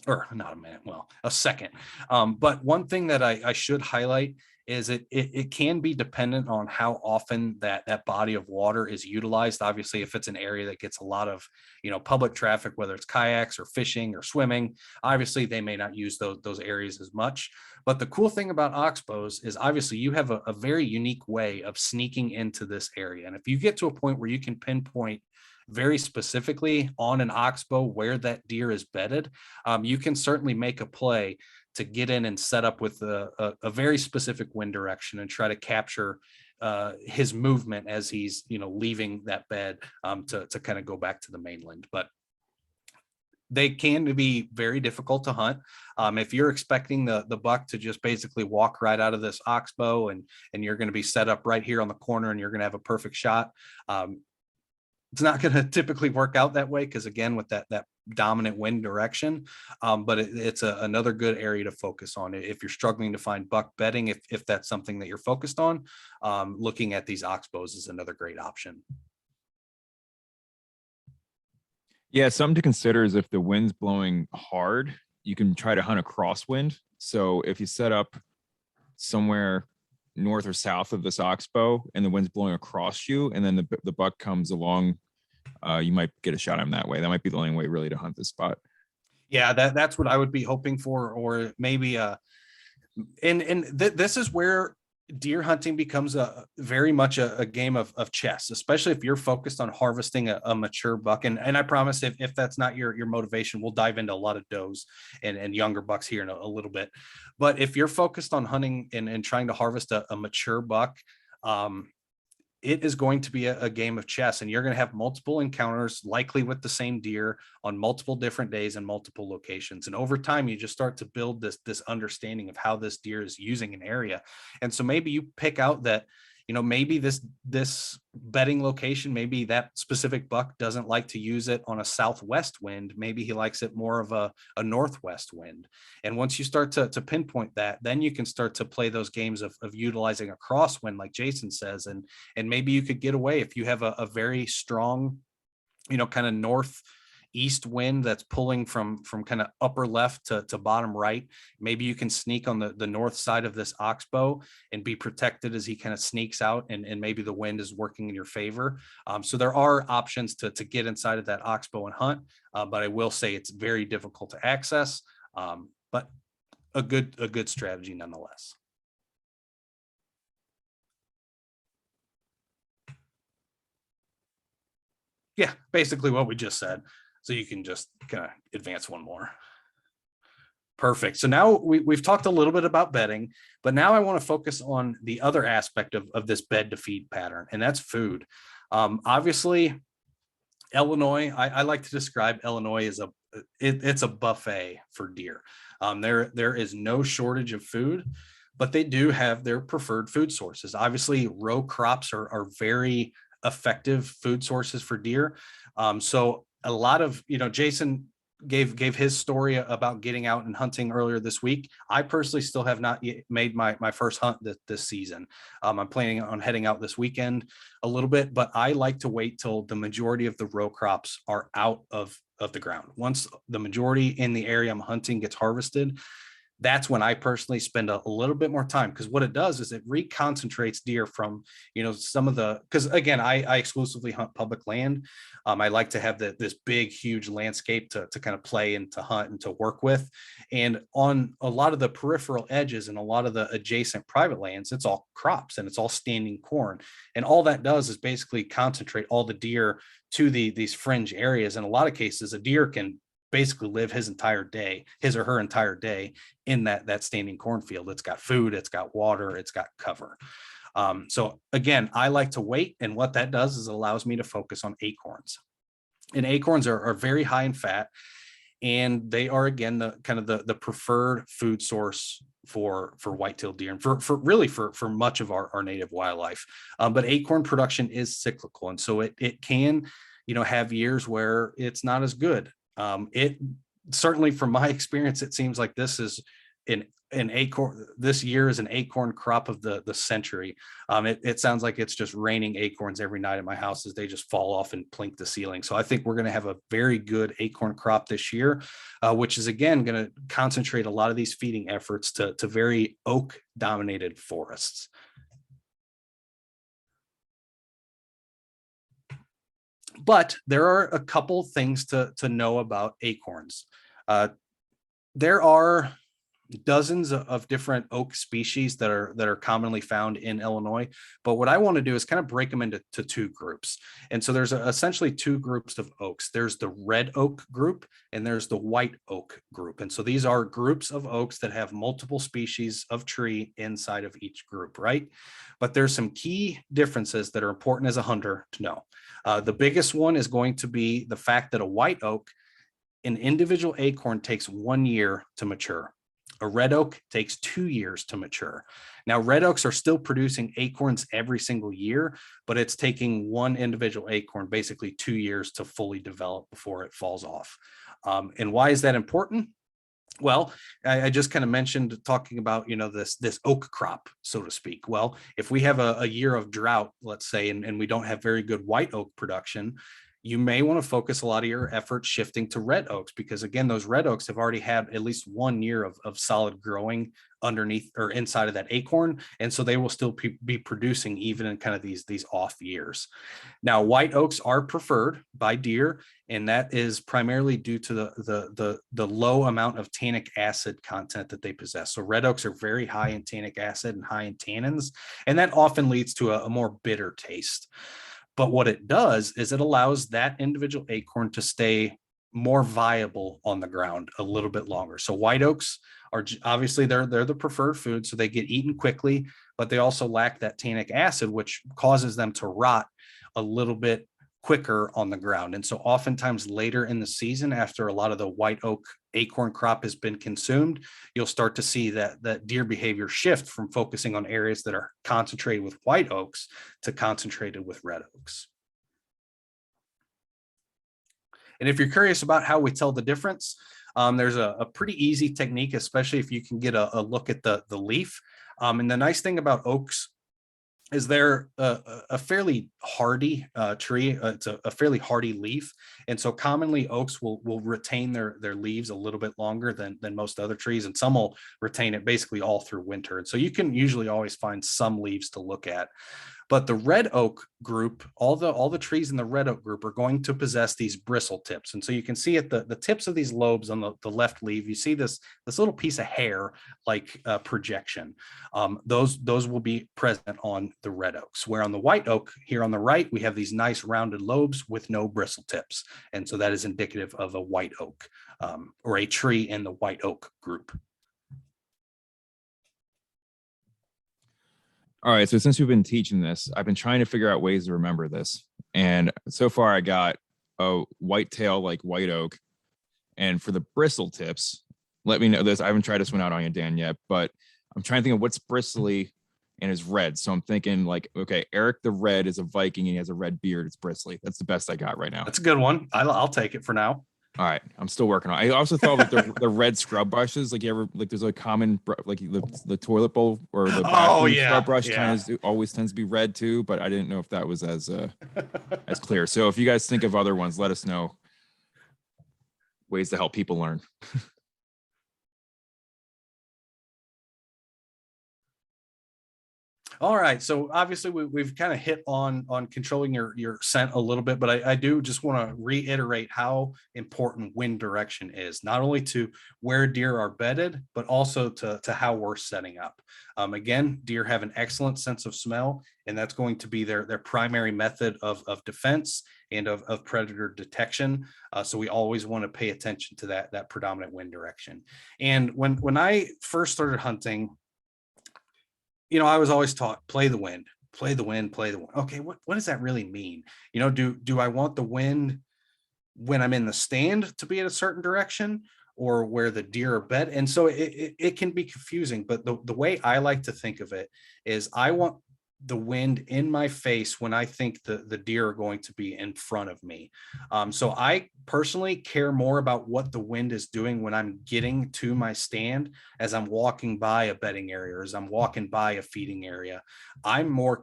Or not a minute, well, a second. But one thing that I should highlight is it can be dependent on how often that body of water is utilized. Obviously, if it's an area that gets a lot of public traffic, whether it's kayaks or fishing or swimming, obviously they may not use those areas as much. But the cool thing about oxbows is obviously you have a very unique way of sneaking into this area. And if you get to a point where you can pinpoint very specifically on an oxbow where that deer is bedded, you can certainly make a play to get in and set up with a very specific wind direction and try to capture his movement as he's leaving that bed to kind of go back to the mainland. But they can be very difficult to hunt. If you're expecting the buck to just basically walk right out of this oxbow and you're going to be set up right here on the corner and you're going to have a perfect shot, it's not going to typically work out that way, because again, with that dominant wind direction, but it's another good area to focus on if you're struggling to find buck bedding. If that's something that you're focused on, looking at these oxbows is another great option. Yeah, something to consider is if the wind's blowing hard, you can try to hunt a crosswind. So if you set up somewhere north or south of this oxbow and the wind's blowing across you, and then the buck comes along, you might get a shot at him that way. That might be the only way really to hunt this spot. Yeah, that's what I would be hoping for, or maybe this is where deer hunting becomes a very much a game of chess, especially if you're focused on harvesting a mature buck. And I promise if that's not your motivation, we'll dive into a lot of does and younger bucks here in a little bit. But if you're focused on hunting and trying to harvest a mature buck, it is going to be a game of chess, and you're going to have multiple encounters, likely with the same deer on multiple different days and multiple locations. And over time, you just start to build this understanding of how this deer is using an area. And so maybe you pick out that, maybe this bedding location, maybe that specific buck doesn't like to use it on a southwest wind. Maybe he likes it more of a northwest wind. And once you start to pinpoint that, then you can start to play those games of utilizing a crosswind, like Jason says, and maybe you could get away if you have a very strong, kind of northeast wind that's pulling from kind of upper left to bottom right. Maybe you can sneak on the north side of this oxbow and be protected as he kind of sneaks out, and maybe the wind is working in your favor. So there are options to get inside of that oxbow and hunt, but I will say it's very difficult to access, but a good strategy nonetheless. Yeah, basically what we just said. So you can just kind of advance one more. Perfect. So now we've talked a little bit about bedding, but now I want to focus on the other aspect of this bed to feed pattern, and that's food. Obviously, Illinois, I like to describe Illinois as it's a buffet for deer. There is no shortage of food, but they do have their preferred food sources. Obviously, row crops are very effective food sources for deer. So a lot of, Jason gave his story about getting out and hunting earlier this week. I personally still have not yet made my first hunt this season. I'm planning on heading out this weekend a little bit, but I like to wait till the majority of the row crops are out of the ground. Once the majority in the area I'm hunting gets harvested, that's when I personally spend a little bit more time, because what it does is it reconcentrates deer from, some of the, because again, I exclusively hunt public land. I like to have this big, huge landscape to kind of play and to hunt and to work with. And on a lot of the peripheral edges and a lot of the adjacent private lands, it's all crops and it's all standing corn. And all that does is basically concentrate all the deer to these fringe areas. In a lot of cases, a deer can basically live his or her entire day in that standing cornfield. It's got food, it's got water, it's got cover. So again, I like to wait. And what that does is it allows me to focus on acorns. And acorns are very high in fat. And they are, again, the preferred food source for white-tailed deer and for much of our native wildlife. But acorn production is cyclical. And so it can, have years where it's not as good. It certainly, from my experience, it seems like this is an acorn. This year is an acorn crop of the century. It sounds like it's just raining acorns every night at my house as they just fall off and plink the ceiling. So I think we're going to have a very good acorn crop this year, which is again going to concentrate a lot of these feeding efforts to very oak dominated forests. But there are a couple things to know about acorns. There are dozens of different oak species that are commonly found in Illinois. But what I want to do is kind of break them into two groups. And so there's essentially two groups of oaks. There's the red oak group and there's the white oak group. And so these are groups of oaks that have multiple species of tree inside of each group, right? But there's some key differences that are important as a hunter to know. The biggest one is going to be the fact that a white oak, an individual acorn takes 1 year to mature. A red oak takes 2 years to mature. Now, red oaks are still producing acorns every single year, but it's taking one individual acorn basically 2 years to fully develop before it falls off. And why is that important? Well, I just kind of mentioned talking about, this oak crop, so to speak. Well, if we have a year of drought, let's say, and we don't have very good white oak production, you may want to focus a lot of your effort shifting to red oaks, because again, those red oaks have already had at least 1 year of solid growing underneath or inside of that acorn. And so they will still be producing even in kind of these off years. Now, white oaks are preferred by deer, and that is primarily due to the low amount of tannic acid content that they possess. So red oaks are very high in tannic acid and high in tannins, and that often leads to a more bitter taste. But what it does is it allows that individual acorn to stay more viable on the ground a little bit longer. So white oaks are obviously they're the preferred food, so they get eaten quickly, but they also lack that tannic acid, which causes them to rot a little bit quicker on the ground. And so oftentimes later in the season, after a lot of the white oak acorn crop has been consumed, you'll start to see that deer behavior shift from focusing on areas that are concentrated with white oaks to concentrated with red oaks. And if you're curious about how we tell the difference, there's a pretty easy technique, especially if you can get a look at the leaf. And the nice thing about oaks is they're a fairly hardy tree. It's a fairly hardy leaf. And so commonly oaks will retain their leaves a little bit longer than most other trees. And some will retain it basically all through winter. And so you can usually always find some leaves to look at. But the red oak group, all the trees in the red oak group are going to possess these bristle tips. And so you can see at the tips of these lobes on the left leaf, you see this little piece of hair like projection. Those will be present on the red oaks, where on the white oak here on the right, we have these nice rounded lobes with no bristle tips. And so that is indicative of a white oak or a tree in the white oak group. All right, so since we've been teaching this, I've been trying to figure out ways to remember this. And so far I got a white tail like white oak. And for the bristle tips, let me know this. I haven't tried this one out on you, Dan, yet, but I'm trying to think of what's bristly and is red. So I'm thinking like, okay, Eric the Red is a Viking and he has a red beard. It's bristly. That's the best I got right now. That's a good one. I'll take it for now. All right, I'm still working on it. I also thought like the red scrub brushes, like you ever like there's a common like the toilet bowl or the bathroom scrub brush kind of always tends to be red too, but I didn't know if that was as clear. So if you guys think of other ones, let us know ways to help people learn. All right, so obviously we've kind of hit on controlling your scent a little bit, but I do just want to reiterate how important wind direction is, not only to where deer are bedded, but also to how we're setting up. Again, deer have an excellent sense of smell, and that's going to be their primary method of defense and of predator detection. So we always want to pay attention to that predominant wind direction. And when I first started hunting, I was always taught play the wind, play the wind, play the wind. Okay, what does that really mean? Do I want the wind when I'm in the stand to be at a certain direction or where the deer are bed? And so it can be confusing, but the way I like to think of it is I want the wind in my face when I think the deer are going to be in front of me. So I personally care more about what the wind is doing when I'm getting to my stand as I'm walking by a bedding area or as I'm walking by a feeding area. I'm more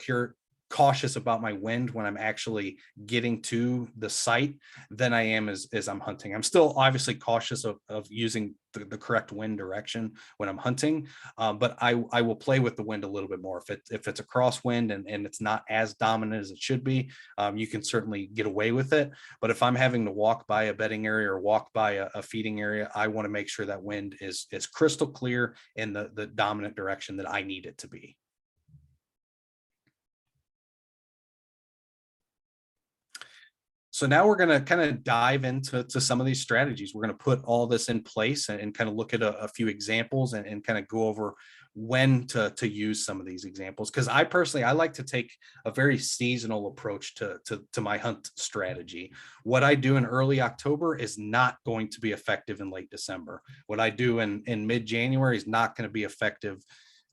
cautious about my wind when I'm actually getting to the site than I am as I'm hunting. I'm still obviously cautious of using the correct wind direction when I'm hunting, but I will play with the wind a little bit more. If it's a crosswind and it's not as dominant as it should be, you can certainly get away with it. But if I'm having to walk by a bedding area or walk by a feeding area, I want to make sure that wind is crystal clear in the dominant direction that I need it to be. So now we're going to kind of dive into some of these strategies. We're going to put all this in place and kind of look at a few examples and kind of go over when to use some of these examples. Because I like to take a very seasonal approach to my hunt strategy. What I do in early October is not going to be effective in late December. What I do in mid-January is not going to be effective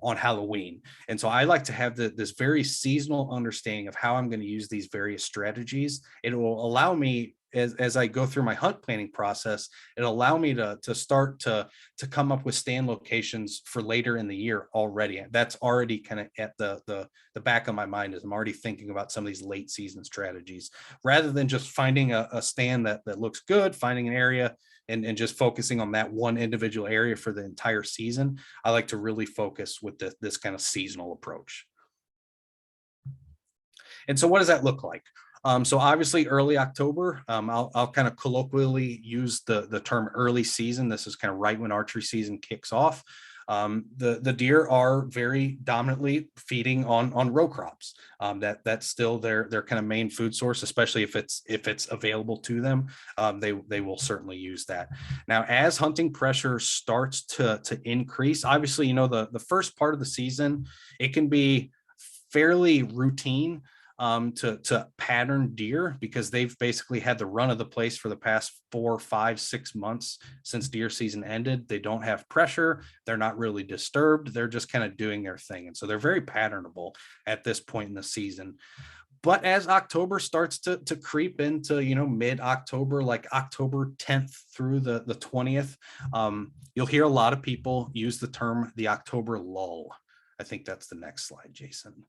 on Halloween. And so I like to have this very seasonal understanding of how I'm going to use these various strategies. It will allow me as I go through my hunt planning process, it'll allow me to start to come up with stand locations for later in the year already. That's already kind of at the back of my mind, as I'm already thinking about some of these late season strategies, rather than just finding a stand that looks good, finding an area and just focusing on that one individual area for the entire season. I like to really focus with this kind of seasonal approach. And so what does that look like? So obviously early October, I'll kind of colloquially use the term early season. This is kind of right when archery season kicks off. The deer are very dominantly feeding on row crops. That's still their kind of main food source, especially if it's available to them. They will certainly use that. Now, as hunting pressure starts to increase, obviously, the first part of the season, it can be fairly routine to pattern deer, because they've basically had the run of the place for the past 4, 5, 6 months since deer season ended. They don't have pressure. They're not really disturbed. They're just kind of doing their thing. And so they're very patternable at this point in the season. But as October starts to creep into, mid-October, like October 10th through the 20th, you'll hear a lot of people use the term the October lull. I think that's the next slide, Jason.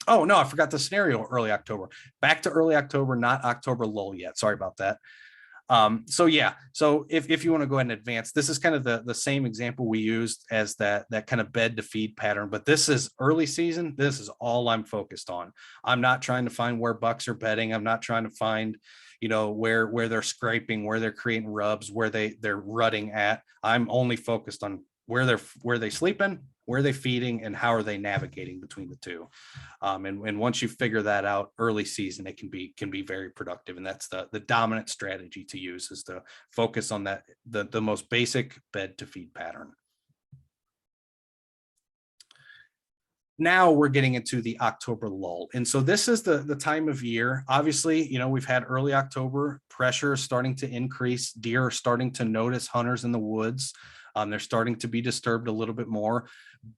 Oh, no, I forgot the scenario early October. Back to early October, not October lull yet. Sorry about that. So if you want to go ahead and advance, this is kind of the same example we used as that kind of bed to feed pattern, but this is early season. This is all I'm focused on. I'm not trying to find where bucks are bedding. I'm not trying to find, where they're scraping, where they're creating rubs, where they're rutting at. I'm only focused on where they sleeping, where are they feeding, and how are they navigating between the two. And once you figure that out early season, it can be very productive. And that's the dominant strategy to use, is to focus on that, the most basic bed to feed pattern. Now we're getting into the October lull. And so this is the time of year. Obviously, we've had early October, pressure starting to increase. Deer are starting to notice hunters in the woods. They're starting to be disturbed a little bit more,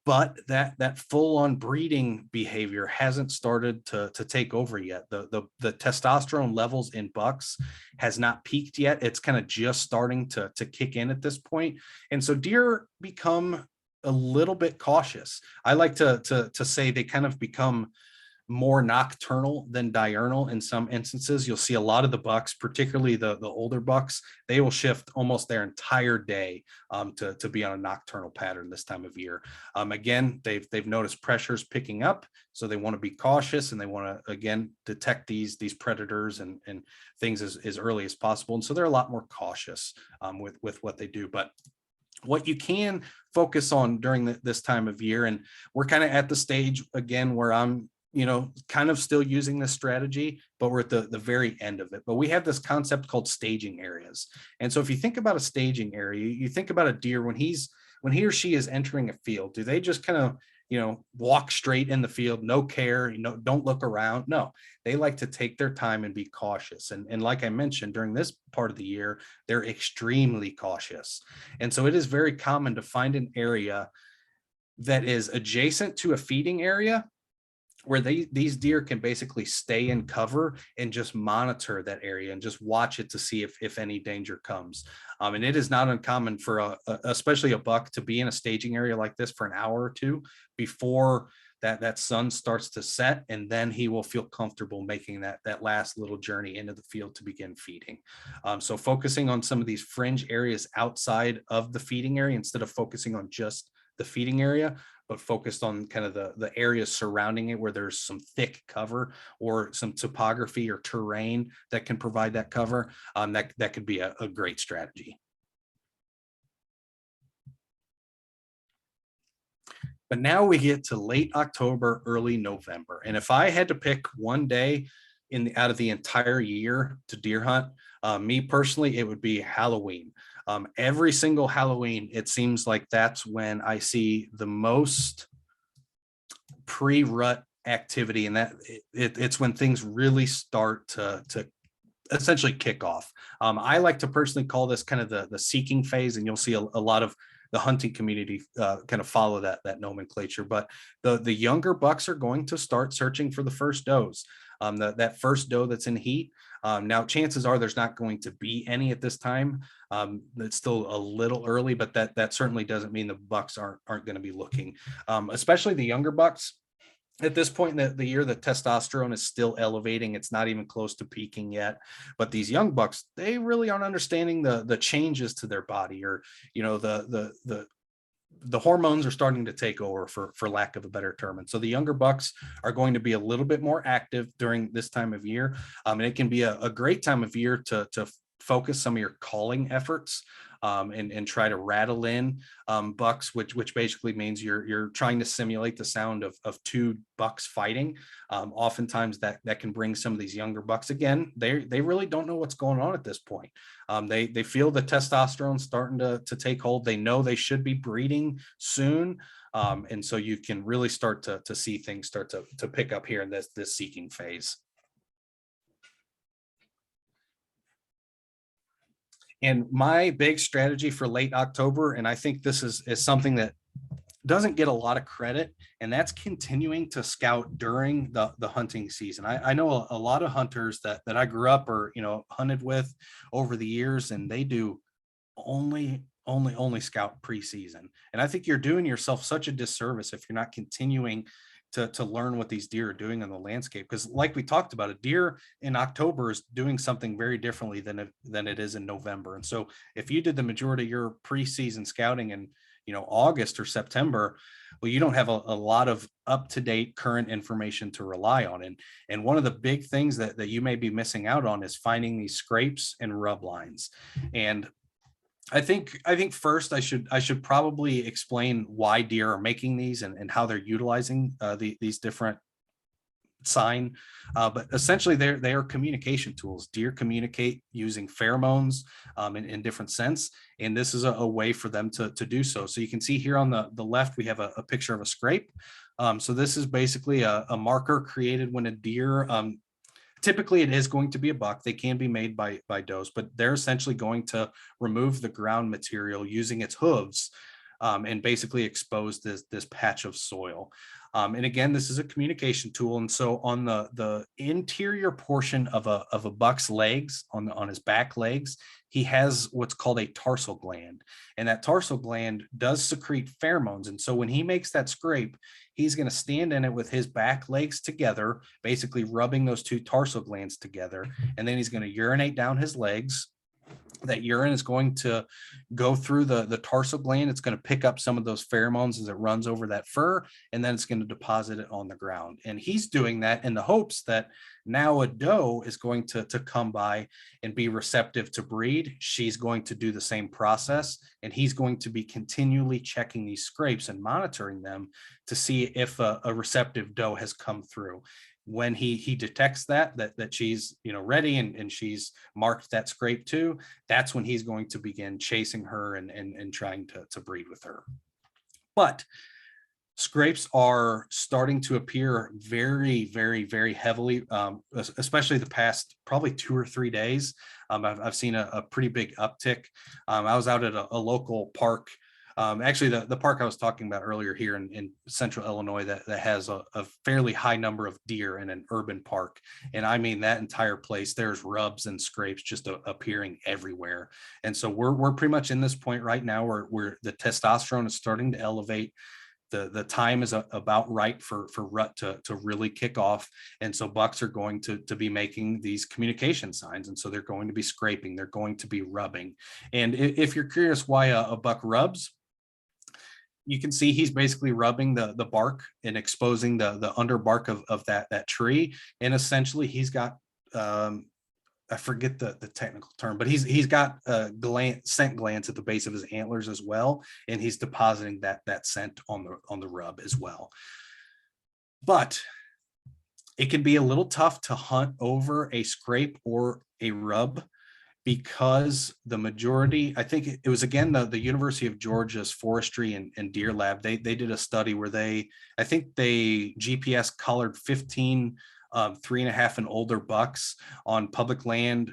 but that full-on breeding behavior hasn't started to take over yet. The testosterone levels in bucks has not peaked yet. It's kind of just starting to kick in at this point. And so deer become a little bit cautious. I like to say they kind of become more nocturnal than diurnal in some instances. You'll see a lot of the bucks, particularly the older bucks, they will shift almost their entire day to be on a nocturnal pattern this time of year. Again, they've noticed pressures picking up, so they want to be cautious, and they want to, again, detect these predators and things as early as possible. And so they're a lot more cautious with what they do. But what you can focus on during this time of year, and we're kind of at the stage again where I'm kind of still using this strategy, but we're at the very end of it. But we have this concept called staging areas. And so if you think about a staging area, you think about a deer when he or she is entering a field, do they just kind of, walk straight in the field, no care, don't look around? No, they like to take their time and be cautious. And like I mentioned, during this part of the year, they're extremely cautious. And so it is very common to find an area that is adjacent to a feeding area, where these deer can basically stay in cover and just monitor that area and just watch it to see if any danger comes. And it is not uncommon for especially a buck to be in a staging area like this for an hour or two before that sun starts to set, and then he will feel comfortable making that last little journey into the field to begin feeding. So focusing on some of these fringe areas outside of the feeding area instead of focusing on just the feeding area, but focused on kind of the areas surrounding it where there's some thick cover or some topography or terrain that can provide that cover, that could be a great strategy. But now we get to late October, early November. And if I had to pick one day out of the entire year to deer hunt, me personally, it would be Halloween. Every single Halloween, it seems like that's when I see the most pre-rut activity, and that it's when things really start to essentially kick off. I like to personally call this kind of the seeking phase, and you'll see a lot of the hunting community kind of follow that nomenclature. But the younger bucks are going to start searching for the first does. that first doe that's in heat. Now, chances are there's not going to be any at this time. It's still a little early, but that certainly doesn't mean the bucks aren't going to be looking, especially the younger bucks. At this point in the year, the testosterone is still elevating. It's not even close to peaking yet. But these young bucks, they really aren't understanding the changes to their body, or, you know, the hormones are starting to take over, for lack of a better term. And so the younger bucks are going to be a little bit more active during this time of year. And it can be a great time of year to focus some of your calling efforts, and try to rattle in bucks, which basically means you're trying to simulate the sound of two bucks fighting. Oftentimes that can bring some of these younger bucks, again, they really don't know what's going on at this point. They feel the testosterone starting to take hold. They know they should be breeding soon. And so you can really start to see things start to pick up here in this seeking phase. And my big strategy for late October, and I think this is something that doesn't get a lot of credit, and that's continuing to scout during the hunting season. I know a lot of hunters that I grew up or, you know, hunted with over the years, and they do only scout preseason. And I think you're doing yourself such a disservice if you're not continuing to learn what these deer are doing on the landscape. Because like we talked about, a deer in October is doing something very differently than it is in November. And so if you did the majority of your preseason scouting in, you know, August or September, well, you don't have a lot of up-to-date current information to rely on. And one of the big things that you may be missing out on is finding these scrapes and rub lines. And I think first I should probably explain why deer are making these and how they're utilizing these different sign. But essentially they are communication tools. Deer communicate using pheromones in different scents. And this is a way for them to do so. So you can see here on the left, we have a picture of a scrape. So this is basically a marker created when a deer, typically it is going to be a buck. They can be made by does, but they're essentially going to remove the ground material using its hooves, and basically expose this patch of soil. And again, this is a communication tool. And so on the interior portion of a buck's legs, on his back legs, he has what's called a tarsal gland. And that tarsal gland does secrete pheromones. And so when he makes that scrape, he's going to stand in it with his back legs together, basically rubbing those two tarsal glands together. And then he's going to urinate down his legs. That urine is going to go through the tarsal gland. It's going to pick up some of those pheromones as it runs over that fur, and then it's going to deposit it on the ground. And he's doing that in the hopes that now a doe is going to come by and be receptive to breed. She's going to do the same process, and he's going to be continually checking these scrapes and monitoring them to see if a receptive doe has come through. When he detects that she's, you know, ready and she's marked that scrape too, that's when he's going to begin chasing her and trying to breed with her. But scrapes are starting to appear very, very, very heavily, especially the past probably 2 or 3 days. I've seen a pretty big uptick. I was out at a local park. Actually, the park I was talking about earlier here in central Illinois that has a fairly high number of deer in an urban park. And I mean, that entire place, there's rubs and scrapes just appearing everywhere. And so we're pretty much in this point right now where the testosterone is starting to elevate. The time is about right for rut to really kick off. And so bucks are going to be making these communication signs. And so they're going to be scraping, they're going to be rubbing. And if you're curious why a buck rubs, you can see he's basically rubbing the bark and exposing the underbark of that tree. And essentially he's got, I forget the technical term, but he's got scent glands at the base of his antlers as well. And he's depositing that scent on the rub as well. But it can be a little tough to hunt over a scrape or a rub, because the majority, I think it was, again, the University of Georgia's Forestry and Deer Lab, they did a study where they GPS collared 15 3.5 and older bucks on public land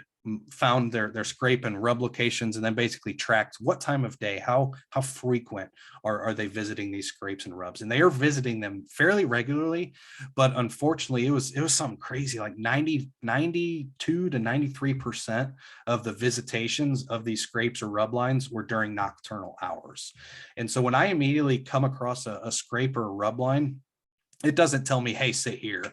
found their scrape and rub locations, and then basically tracked what time of day, how frequent are they visiting these scrapes and rubs. And they are visiting them fairly regularly, but unfortunately it was something crazy, like 92 to 93% of the visitations of these scrapes or rub lines were during nocturnal hours. And so when I immediately come across a scrape or a rub line, it doesn't tell me, hey, sit here.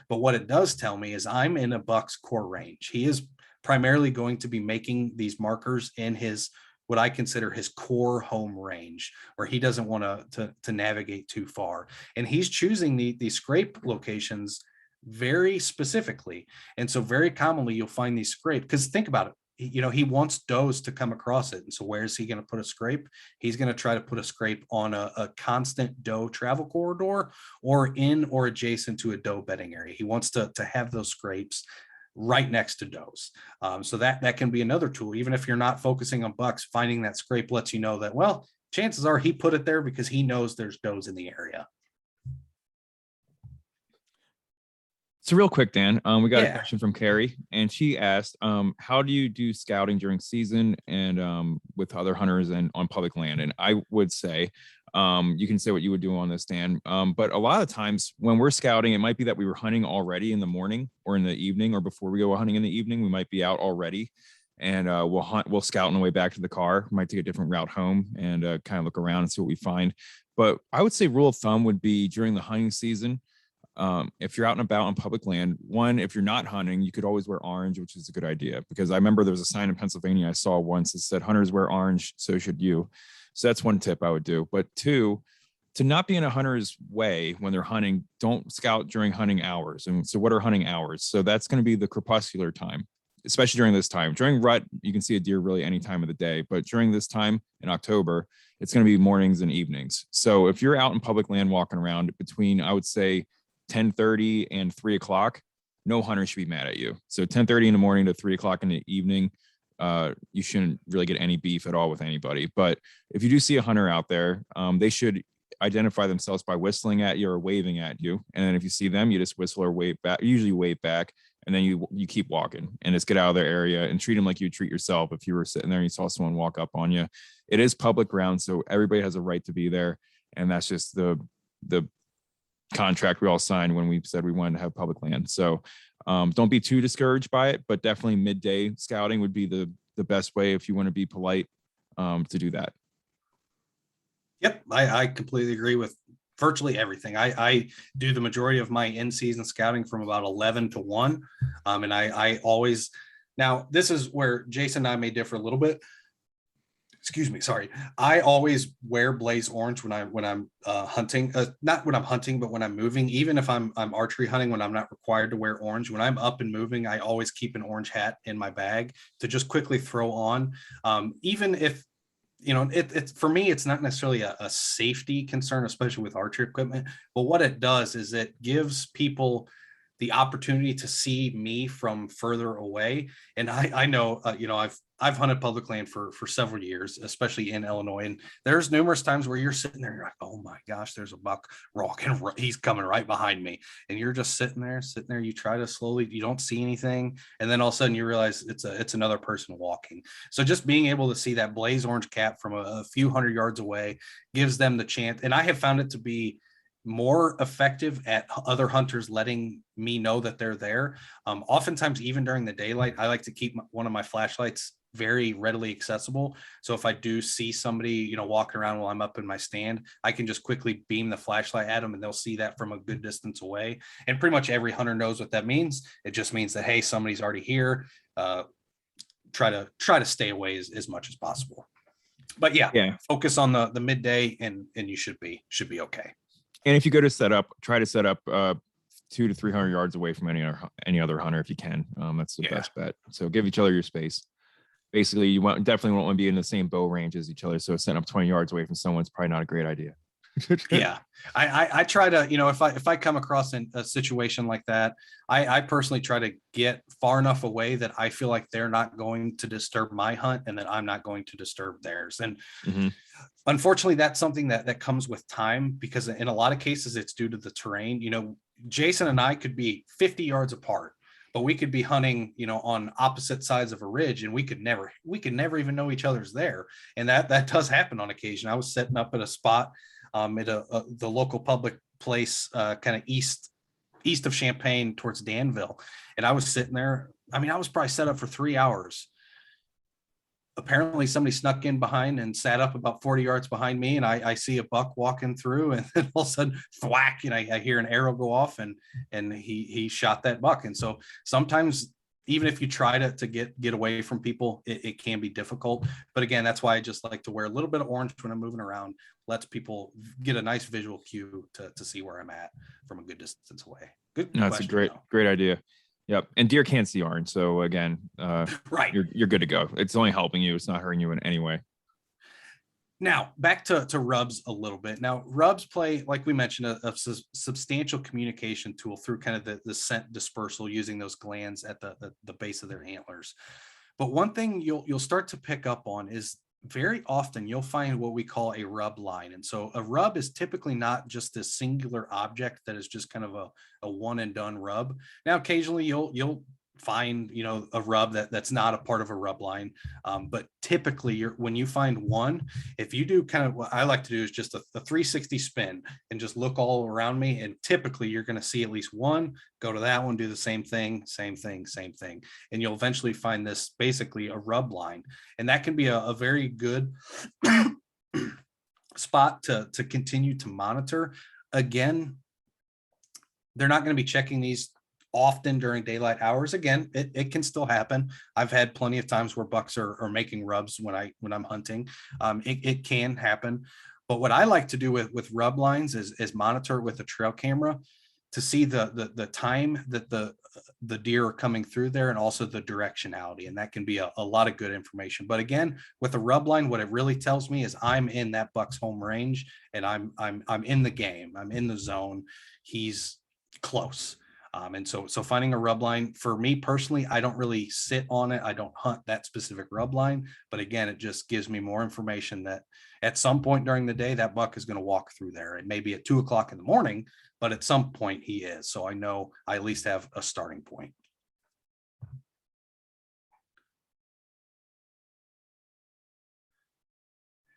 But what it does tell me is I'm in a buck's core range. He is primarily going to be making these markers in his, what I consider his core home range, where he doesn't want to navigate too far. And he's choosing the scrape locations very specifically. And so very commonly you'll find these scrape, because think about it, he wants does to come across it. And so where is he going to put a scrape? He's going to try to put a scrape on a constant doe travel corridor, or in or adjacent to a doe bedding area. He wants to have those scrapes right next to does. So that can be another tool. Even if you're not focusing on bucks, finding that scrape lets you know that, well, chances are he put it there because he knows there's does in the area. So real quick, Dan, we got a question from Carrie, and she asked, how do you do scouting during season and with other hunters and on public land? And I would say, you can say what you would do on this, Dan. But a lot of times when we're scouting, it might be that we were hunting already in the morning or in the evening, or before we go hunting in the evening, we might be out already, and we'll scout on the way back to the car. We might take a different route home and kind of look around and see what we find. But I would say rule of thumb would be during the hunting season, if you're out and about on public land, one, if you're not hunting, you could always wear orange, which is a good idea, because I remember there was a sign in Pennsylvania I saw once that said hunters wear orange, so should you. So that's one tip I would do. But two, to not be in a hunter's way when they're hunting, don't scout during hunting hours. And so what are hunting hours? So that's going to be the crepuscular time, especially during this time. During rut, you can see a deer really any time of the day, but during this time in October, it's going to be mornings and evenings. So if you're out in public land walking around between, I would say, 10:30 and 3 o'clock, no hunter should be mad at you. So 10:30 in the morning to 3 o'clock in the evening, you shouldn't really get any beef at all with anybody. But if you do see a hunter out there, they should identify themselves by whistling at you or waving at you. And then if you see them, you just whistle or wave back, usually wave back, and then you keep walking and just get out of their area and treat them like you treat yourself. If you were sitting there and you saw someone walk up on you, it is public ground, so everybody has a right to be there. And that's just the contract we all signed when we said we wanted to have public land. So don't be too discouraged by it, but definitely midday scouting would be the best way if you want to be polite to do that. Yep, I completely agree with virtually everything. I do the majority of my in-season scouting from about 11 to 1. And I always, now this is where Jason and I may differ a little bit. Excuse me, sorry. I always wear blaze orange when I'm hunting, not when I'm hunting, but when I'm moving. Even if I'm archery hunting, when I'm not required to wear orange, when I'm up and moving, I always keep an orange hat in my bag to just quickly throw on. Even if, it's for me, it's not necessarily a safety concern, especially with archery equipment. But what it does is it gives people the opportunity to see me from further away. And I know, I've hunted public land for several years, especially in Illinois. And there's numerous times where you're sitting there, you're like, oh my gosh, there's a buck walking, he's coming right behind me. And you're just sitting there, you try to slowly, you don't see anything. And then all of a sudden you realize it's another person walking. So just being able to see that blaze orange cap from a few hundred yards away gives them the chance. And I have found it to be more effective at other hunters letting me know that they're there. Oftentimes, even during the daylight, I like to keep one of my flashlights very readily accessible. So if I do see somebody, walking around while I'm up in my stand, I can just quickly beam the flashlight at them and they'll see that from a good distance away. And pretty much every hunter knows what that means. It just means that, hey, somebody's already here. Try to stay away as much as possible. But yeah, focus on the midday and you should be okay. And if you go to set up, try to set up 200 to 300 yards away from any other hunter if you can. That's the best bet. So give each other your space. Basically, you definitely won't want to be in the same bow range as each other. So setting up 20 yards away from someone's probably not a great idea. Yeah, I try to, if I come across a situation like that, I personally try to get far enough away that I feel like they're not going to disturb my hunt and that I'm not going to disturb theirs. And unfortunately, that's something that comes with time, because in a lot of cases, it's due to the terrain. Jason and I could be 50 yards apart, but we could be hunting, on opposite sides of a ridge, and we could never even know each other's there. And that does happen on occasion. I was setting up at a spot at the local public place, kind of east of Champaign towards Danville. And I was sitting there. I mean, I was probably set up for 3 hours. Apparently somebody snuck in behind and sat up about 40 yards behind me. And I see a buck walking through, and then all of a sudden thwack, and I hear an arrow go off, and he shot that buck. And so sometimes, even if you try to get away from people, it can be difficult. But again, that's why I just like to wear a little bit of orange when I'm moving around, lets people get a nice visual cue to see where I'm at from a good distance away. Good. No, that's a great idea. Yep. And deer can't see orange. So again, right. You're good to go. It's only helping you. It's not hurting you in any way. Now back to rubs a little bit. Now rubs play, like we mentioned, a substantial communication tool through kind of the scent dispersal using those glands at the base of their antlers. But one thing you'll start to pick up on is very often you'll find what we call a rub line. And so a rub is typically not just this singular object that is just kind of a one and done rub. Now, occasionally you'll find, a rub that's not a part of a rub line. But typically when you find one, if you do kind of what I like to do is just a 360 spin and just look all around me. And typically you're going to see at least one, go to that one, do the same thing. And you'll eventually find this basically a rub line. And that can be a very good spot to continue to monitor. Again, they're not going to be checking these often during daylight hours. Again, it can still happen. I've had plenty of times where bucks are making rubs when I'm hunting. It can happen. But what I like to do with rub lines is monitor with a trail camera to see the time that the deer are coming through there, and also the directionality. And that can be a lot of good information. But again, with a rub line, what it really tells me is I'm in that buck's home range, and I'm in the game. I'm in the zone. He's close. And so finding a rub line, for me personally, I don't really sit on it. I don't hunt that specific rub line. But again, it just gives me more information that at some point during the day, that buck is going to walk through there. It may be at 2 o'clock in the morning, but at some point he is. So I know I at least have a starting point.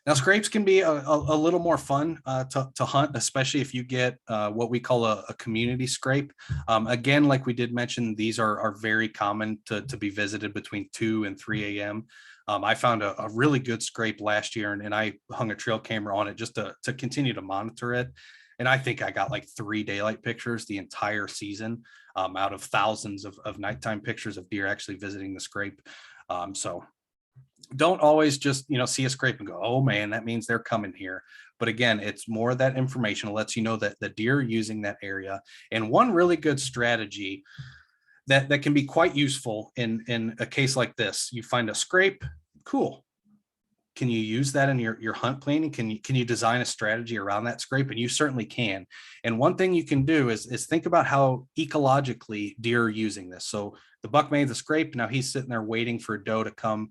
Now, scrapes can be a little more fun to hunt, especially if you get what we call a community scrape. Again, like we did mention, these are very common to be visited between 2 and 3 a.m. I found a really good scrape last year, and I hung a trail camera on it just to continue to monitor it. And I think I got like 3 daylight pictures the entire season out of thousands of nighttime pictures of deer actually visiting the scrape. So don't always just, see a scrape and go, oh man, that means they're coming here. But again, it's more of that information. It lets you know that the deer are using that area. And one really good strategy that can be quite useful in a case like this, you find a scrape, cool. Can you use that in your hunt planning? Can you design a strategy around that scrape? And you certainly can. And one thing you can do is think about how ecologically deer are using this. So the buck made the scrape. Now he's sitting there waiting for a doe to come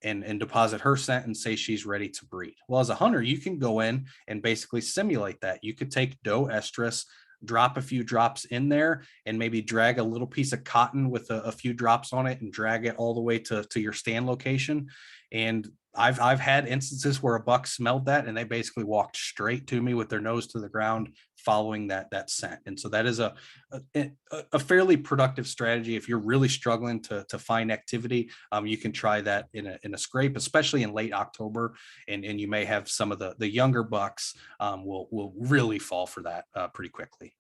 and deposit her scent and say she's ready to breed. Well, as a hunter, you can go in and basically simulate that. You could take doe estrus, drop a few drops in there, and maybe drag a little piece of cotton with a few drops on it and drag it all the way to your stand location. And I've had instances where a buck smelled that and they basically walked straight to me with their nose to the ground following that scent. And so that is a fairly productive strategy. If you're really struggling to find activity, you can try that in a scrape, especially in late October. And you may have some of the younger bucks will really fall for that pretty quickly.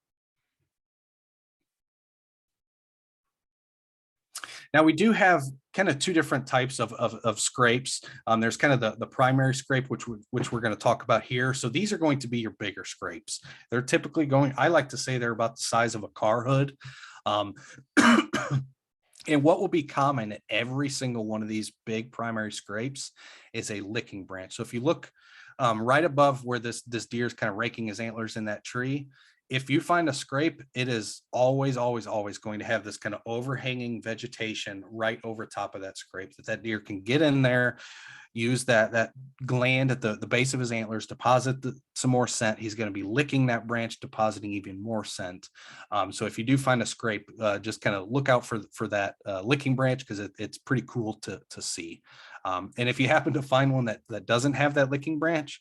Now we do have kind of 2 different types of scrapes. There's kind of the primary scrape, which we're going to talk about here. So these are going to be your bigger scrapes. They're typically I like to say they're about the size of a car hood. And what will be common at every single one of these big primary scrapes is a licking branch. So if you look right above where this deer is kind of raking his antlers in that tree, if you find a scrape, it is always, always, always going to have this kind of overhanging vegetation right over top of that scrape that deer can get in there, use that gland at the base of his antlers, deposit some more scent. He's going to be licking that branch, depositing even more scent. So if you do find a scrape, just kind of look out for that licking branch, because it's pretty cool to see. And if you happen to find one that doesn't have that licking branch,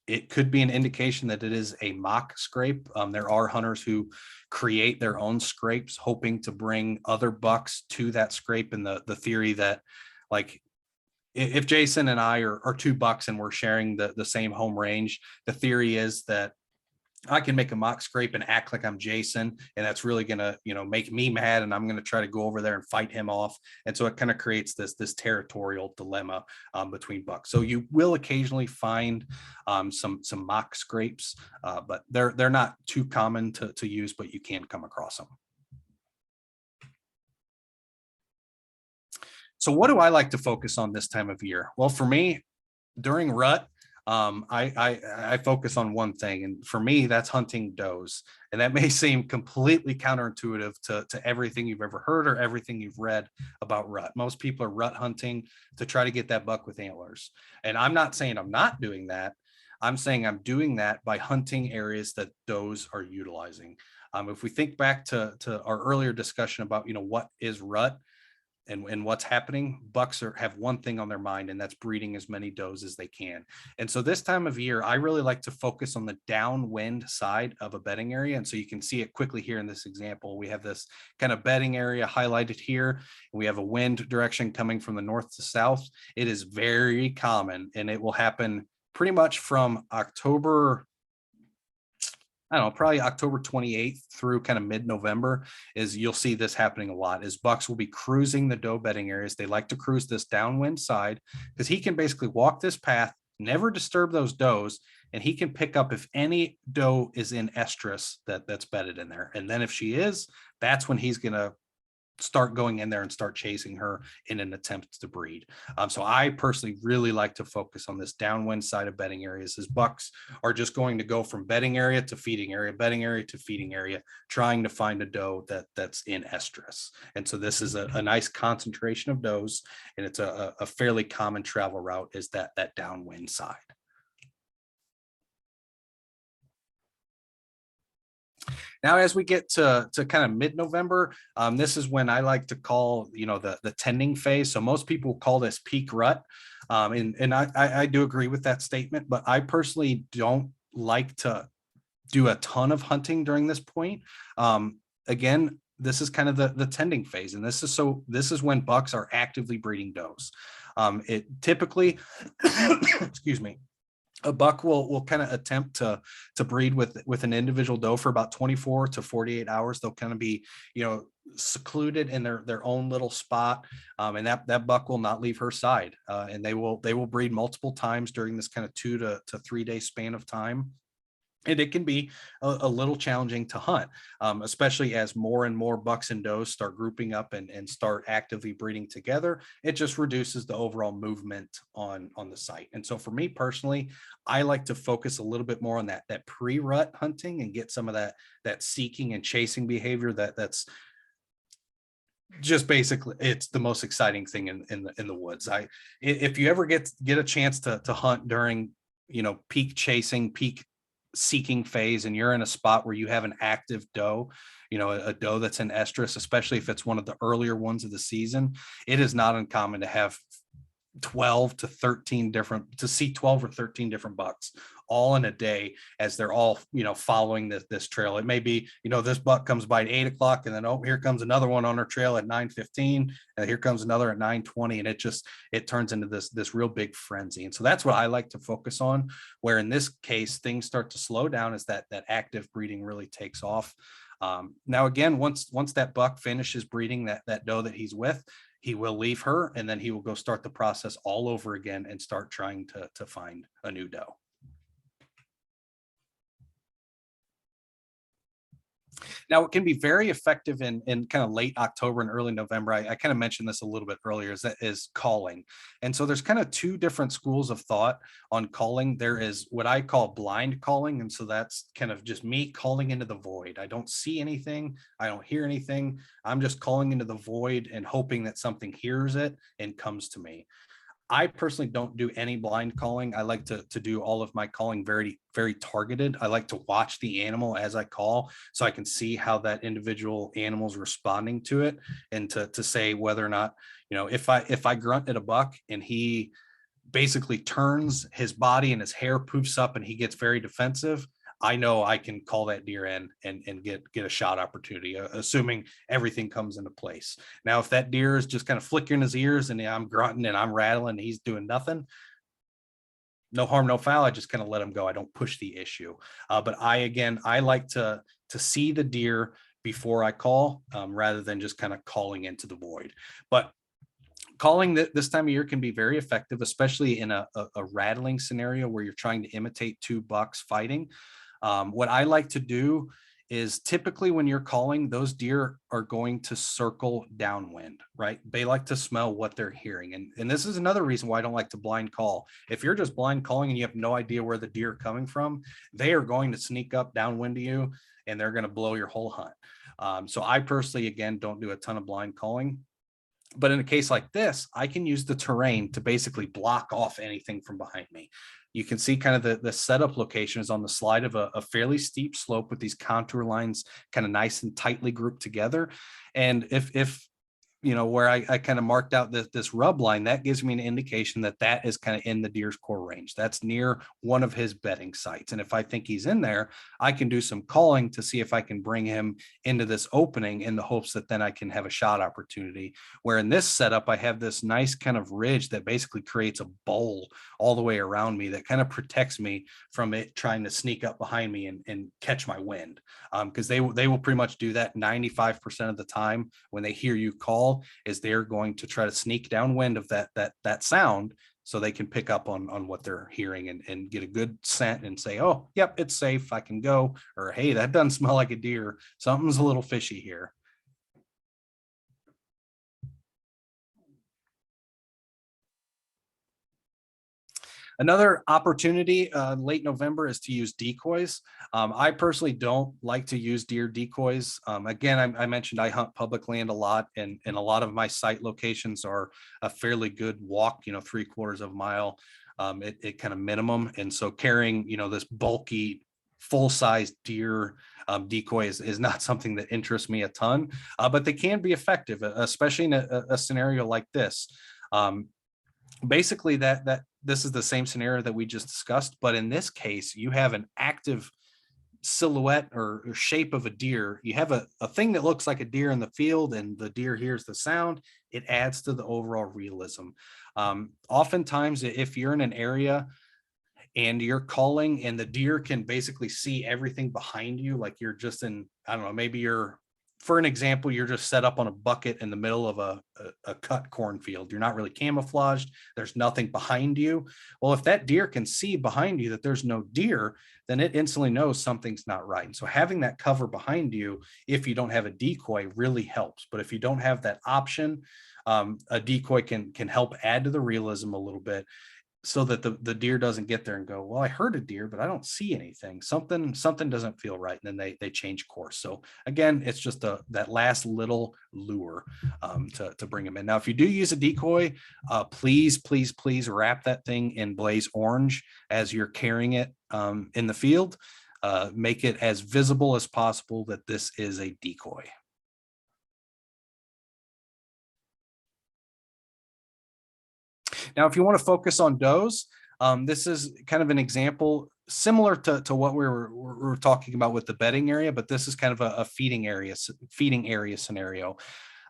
it could be an indication that it is a mock scrape. There are hunters who create their own scrapes, hoping to bring other bucks to that scrape. And the theory that, like, if Jason and I are two bucks and we're sharing the same home range, the theory is that I can make a mock scrape and act like I'm Jason, and that's really gonna, make me mad, and I'm gonna try to go over there and fight him off. And so it kind of creates this territorial dilemma between bucks. So you will occasionally find some mock scrapes, but they're not too common to use, but you can come across them. So what do I like to focus on this time of year? Well, for me, during rut, I focus on one thing, and for me, that's hunting does. And that may seem completely counterintuitive to everything you've ever heard or everything you've read about rut. Most people are rut hunting to try to get that buck with antlers. And I'm not saying I'm not doing that. I'm saying I'm doing that by hunting areas that does are utilizing. If we think back to our earlier discussion about, what is rut, and what's happening, bucks have one thing on their mind, and that's breeding as many does as they can. And so this time of year, I really like to focus on the downwind side of a bedding area. And so you can see it quickly here in this example. We have this kind of bedding area highlighted here, and we have a wind direction coming from the north to south. It is very common, and it will happen pretty much from October, I don't know, probably October 28th through kind of mid-November, is you'll see this happening a lot, is bucks will be cruising the doe bedding areas. They like to cruise this downwind side because he can basically walk this path, never disturb those does, and he can pick up if any doe is in estrus that's bedded in there. And then if she is, that's when he's going to start going in there and start chasing her in an attempt to breed. So I personally really like to focus on this downwind side of bedding areas, as bucks are just going to go from bedding area to feeding area, bedding area to feeding area, trying to find a doe that's in estrus. And so this is a nice concentration of does, and it's a fairly common travel route, is that downwind side. Now, as we get to kind of mid-November, this is when I like to call, the tending phase. So most people call this peak rut. And I do agree with that statement, but I personally don't like to do a ton of hunting during this point. Again, this is kind of the tending phase. And this is when bucks are actively breeding does. It typically, excuse me, a buck will kind of attempt to breed with an individual doe for about 24 to 48 hours. They'll kind of be, secluded in their own little spot. And that buck will not leave her side. And they will breed multiple times during this kind of 2 to 3 day span of time. And it can be a little challenging to hunt, especially as more and more bucks and does start grouping up and start actively breeding together. It just reduces the overall movement on the site. And so for me personally, I like to focus a little bit more on that pre-rut hunting and get some of that seeking and chasing behavior that's just basically, it's the most exciting thing in the woods. If you ever get a chance to hunt during, peak chasing, peak seeking phase, and you're in a spot where you have an active doe, a doe that's in estrus, especially if it's one of the earlier ones of the season, it is not uncommon to have 12 to 13 different bucks all in a day, as they're all, following this trail. It may be, this buck comes by at 8 o'clock, and then, oh, here comes another one on her trail at 9:15, and here comes another at 9:20. And it turns into this real big frenzy. And so that's what I like to focus on, where in this case, things start to slow down as that active breeding really takes off. Now, again, once that buck finishes breeding that doe that he's with, he will leave her, and then he will go start the process all over again and start trying to find a new doe. Now, it can be very effective in kind of late October and early November. I kind of mentioned this a little bit earlier, is calling. And so there's kind of two different schools of thought on calling. There is what I call blind calling. And so that's kind of just me calling into the void. I don't see anything. I don't hear anything. I'm just calling into the void and hoping that something hears it and comes to me. I personally don't do any blind calling. I like to do all of my calling very, very targeted. I like to watch the animal as I call so I can see how that individual animal is responding to it, and to say whether or not, if I grunt at a buck and he basically turns his body and his hair poofs up and he gets very defensive, I know I can call that deer in and get a shot opportunity, assuming everything comes into place. Now, if that deer is just kind of flickering his ears and I'm grunting and I'm rattling and he's doing nothing, no harm, no foul. I just kind of let him go. I don't push the issue. But I like to see the deer before I call, rather than just kind of calling into the void. But calling this time of year can be very effective, especially in a rattling scenario where you're trying to imitate two bucks fighting. What I like to do is, typically when you're calling, those deer are going to circle downwind, right? They like to smell what they're hearing. And this is another reason why I don't like to blind call. If you're just blind calling and you have no idea where the deer are coming from, they are going to sneak up downwind to you and they're going to blow your whole hunt. So I personally, again, don't do a ton of blind calling. But in a case like this, I can use the terrain to basically block off anything from behind me. You can see kind of the setup location is on the slide of a fairly steep slope with these contour lines kind of nice and tightly grouped together. And if where I kind of marked out this rub line, that gives me an indication that is kind of in the deer's core range. That's near one of his bedding sites. And if I think he's in there, I can do some calling to see if I can bring him into this opening in the hopes that then I can have a shot opportunity. Where in this setup, I have this nice kind of ridge that basically creates a bowl all the way around me that kind of protects me from it trying to sneak up behind me and catch my wind. Because they will pretty much do that 95% of the time when they hear you call, is they're going to try to sneak downwind of that sound so they can pick up on what they're hearing and get a good scent and say, oh, yep, it's safe, I can go. Or, hey, that doesn't smell like a deer. Something's a little fishy here. Another opportunity late November is to use decoys. I personally don't like to use deer decoys. Again, I mentioned I hunt public land a lot, and a lot of my site locations are a fairly good walk, 3/4 of a mile, it kind of minimum. And so carrying, this bulky, full-size deer decoy is not something that interests me a ton, but they can be effective, especially in a scenario like this. Basically, that this is the same scenario that we just discussed, but in this case, you have an active silhouette or shape of a deer. You have a thing that looks like a deer in the field, and the deer hears the sound. It adds to the overall realism. Oftentimes, if you're in an area and you're calling and the deer can basically see everything behind you, like you're just in, I don't know, maybe you're, for an example, you're just set up on a bucket in the middle of a cut cornfield. You're not really camouflaged. There's nothing behind you. Well, if that deer can see behind you that there's no deer, then it instantly knows something's not right. And so having that cover behind you, if you don't have a decoy, really helps. But if you don't have that option, a decoy can help add to the realism a little bit, so that the deer doesn't get there and go, well, I heard a deer, but I don't see anything. Something doesn't feel right. And then they change course. So again, it's just that last little lure to bring them in. Now, if you do use a decoy, please wrap that thing in blaze orange as you're carrying it in the field. Make it as visible as possible that this is a decoy. Now, if you want to focus on does, this is kind of an example similar to what we're talking about with the bedding area, but this is kind of a feeding area scenario.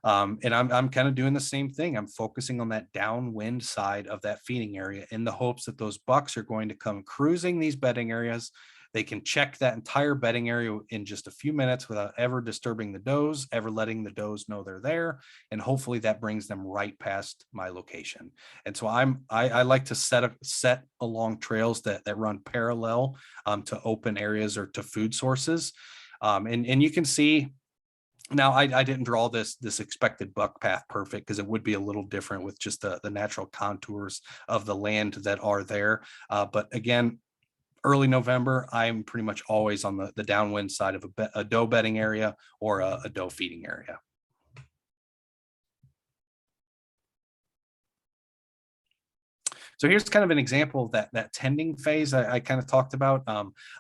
And I'm kind of doing the same thing. I'm focusing on that downwind side of that feeding area in the hopes that those bucks are going to come cruising these bedding areas. They can check that entire bedding area in just a few minutes without ever disturbing the does, ever letting the does know they're there. And hopefully that brings them right past my location. And so I like to set along trails that run parallel to open areas or to food sources. And you can see now, I didn't draw this expected buck path perfect because it would be a little different with just the natural contours of the land that are there. But again, early November, I'm pretty much always on the downwind side of a doe bedding area or a doe feeding area. So here's kind of an example of that tending phase I kind of talked about.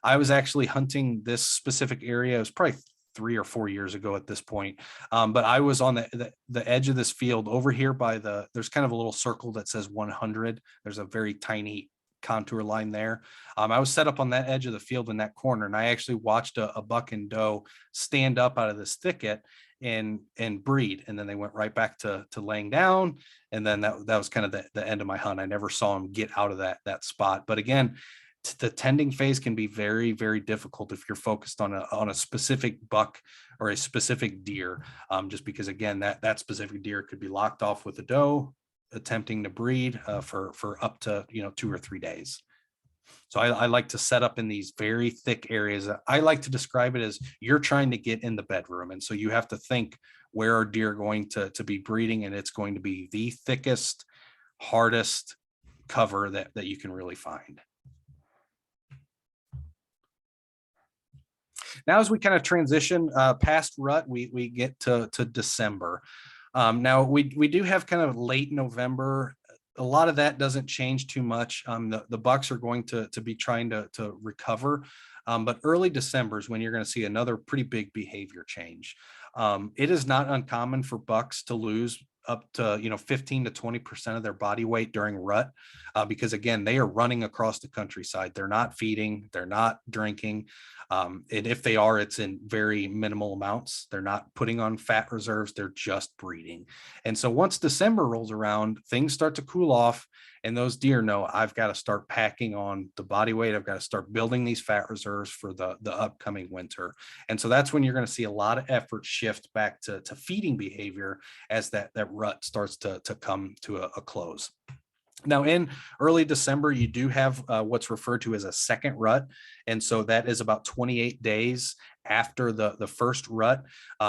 I was actually hunting this specific area. It was probably 3 or 4 years ago at this point. But I was on the edge of this field over here by there's kind of a little circle that says 100. There's a very tiny contour line there. I was set up on that edge of the field in that corner, and I actually watched a buck and doe stand up out of this thicket and breed, and then they went right back to laying down, and then that was kind of the end of my hunt. I never saw them get out of that spot. But again, the tending phase can be very, very difficult if you're focused on a specific buck or a specific deer, just because again that specific deer could be locked off with a doe attempting to breed for up to 2 or 3 days. So I like to set up in these very thick areas. I like to describe it as you're trying to get in the bedroom. And so you have to think, where are deer going to be breeding? And it's going to be the thickest, hardest cover that you can really find. Now, as we kind of transition past rut, we get to December. Now we do have kind of late November. A lot of that doesn't change too much. The bucks are going to be trying to recover, but early December is when you're going to see another pretty big behavior change. It is not uncommon for bucks to lose up to 15 to 20% of their body weight during rut, because again, they are running across the countryside. They're not feeding, they're not drinking, and if they are, it's in very minimal amounts. They're not putting on fat reserves, they're just breeding. And so once December rolls around, things start to cool off, and those deer know, I've got to start packing on the body weight. I've got to start building these fat reserves for the upcoming winter. And so that's when you're going to see a lot of effort shift back to feeding behavior as that rut starts to come to a close. Now, in early December, you do have what's referred to as a second rut. And so that is about 28 days after the first rut.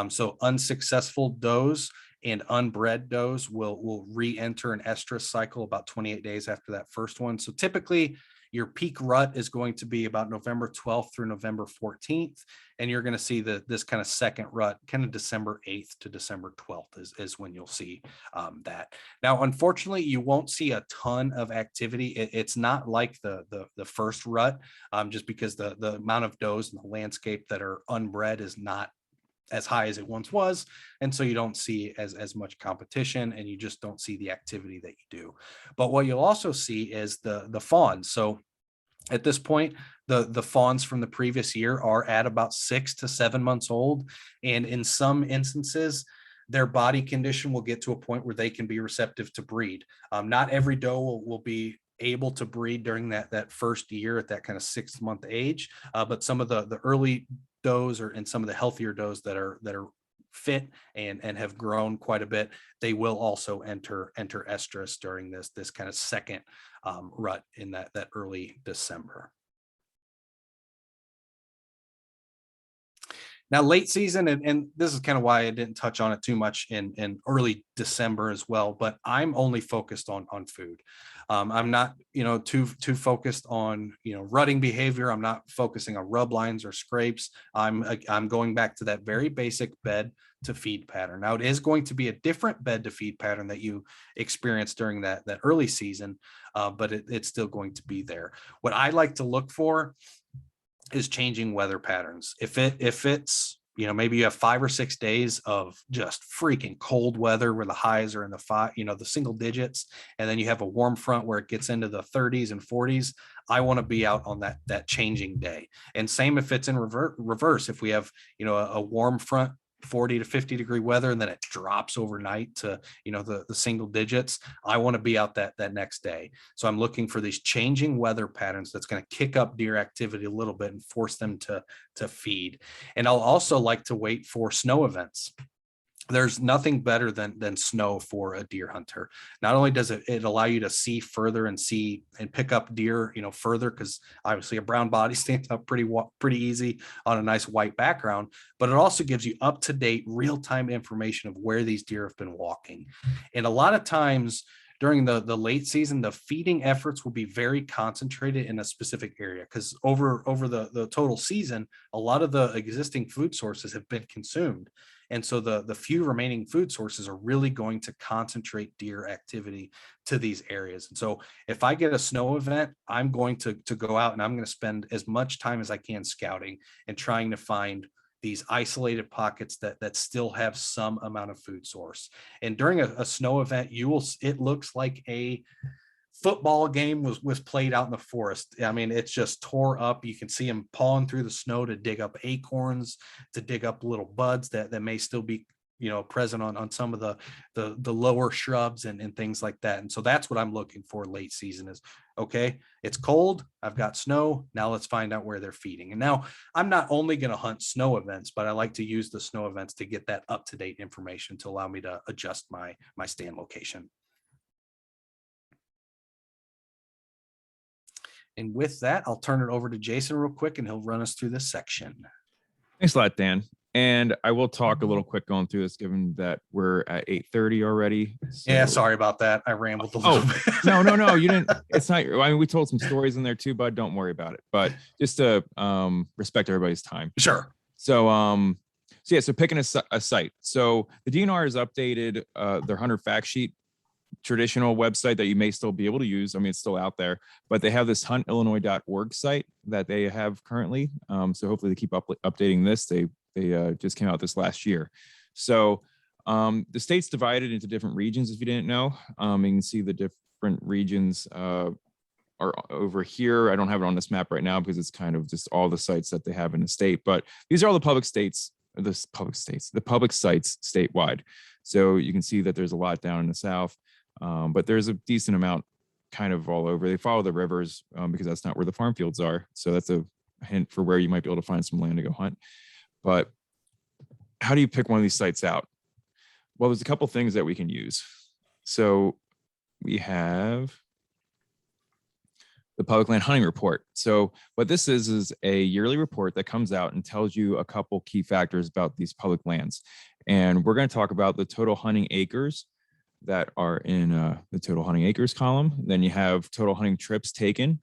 So unsuccessful does and unbred does will re-enter an estrus cycle about 28 days after that first one. So typically, your peak rut is going to be about November 12th through November 14th. And you're going to see this kind of second rut, kind of December 8th to December 12th is when you'll see that. Now, unfortunately, you won't see a ton of activity. It's not like the first rut, just because the amount of does in the landscape that are unbred is not as high as it once was. And so you don't see as much competition, and you just don't see the activity that you do. But what you'll also see is the fawns. So at this point, the fawns from the previous year are at about 6 to 7 months old. And in some instances, their body condition will get to a point where they can be receptive to breed. Not every doe will be able to breed during that first year at that kind of 6-month age. But some of the early does and some of the healthier does that are fit and have grown quite a bit, they will also enter estrus during this kind of second rut in that early December. Now, late season, and this is kind of why I didn't touch on it too much in early December as well, but I'm only focused on food. I'm not, too focused on, rutting behavior. I'm not focusing on rub lines or scrapes. I'm going back to that very basic bed to feed pattern. Now, it is going to be a different bed to feed pattern that you experience during that early season, but it's still going to be there. What I like to look for is changing weather patterns. If it's, maybe you have 5 or 6 days of just freaking cold weather where the highs are in the single digits, and then you have a warm front where it gets into the 30s and 40s, I want to be out on that changing day. And same if it's in reverse, if we have, a warm front, 40 to 50 degree weather, and then it drops overnight to the single digits, I want to be out that next day. So I'm looking for these changing weather patterns that's going to kick up deer activity a little bit and force them to feed. And I'll also like to wait for snow events. there's nothing better than snow for a deer hunter. Not only does it allow you to see further and see and pick up deer, further, because obviously a brown body stands up pretty easy on a nice white background, but it also gives you up-to-date real-time information of where these deer have been walking. And a lot of times during the late season, the feeding efforts will be very concentrated in a specific area, because over the total season, a lot of the existing food sources have been consumed. And so the few remaining food sources are really going to concentrate deer activity to these areas. And so if I get a snow event, I'm going to go out and I'm going to spend as much time as I can scouting and trying to find these isolated pockets that still have some amount of food source. And during a snow event, it looks like a football game was played out in the forest. I mean, it's just tore up. You can see them pawing through the snow to dig up acorns, to dig up little buds that may still be present on some of the lower shrubs and things like that. And so that's what I'm looking for late season is, okay, it's cold, I've got snow, now let's find out where they're feeding. And now I'm not only going to hunt snow events, but I like to use the snow events to get that up-to-date information to allow me to adjust my stand location. And with that, I'll turn it over to Jason real quick, and he'll run us through this section. Thanks a lot, Dan. And I will talk a little quick going through this, given that we're at 8:30 already. So... Yeah, sorry about that. I rambled a little bit. No, you didn't. It's not. I mean, we told some stories in there too, bud. Don't worry about it. But just to respect everybody's time. Sure. So picking a site. So the DNR has updated their hunter fact sheet, traditional website that you may still be able to use. I mean, it's still out there, but they have this huntillinois.org site that they have currently. So hopefully they keep updating this. They just came out this last year. So the state's divided into different regions, if you didn't know. You can see the different regions are over here. I don't have it on this map right now because it's kind of just all the sites that they have in the state, but these are all the public sites statewide. So you can see that there's a lot down in the south, but there's a decent amount kind of all over. They follow the rivers because that's not where the farm fields are. So that's a hint for where you might be able to find some land to go hunt. But how do you pick one of these sites out? Well, there's a couple things that we can use. So we have the Public Land Hunting Report. So what this is a yearly report that comes out and tells you a couple key factors about these public lands. And we're going to talk about the total hunting acres that are in the total hunting acres column. Then you have total hunting trips taken.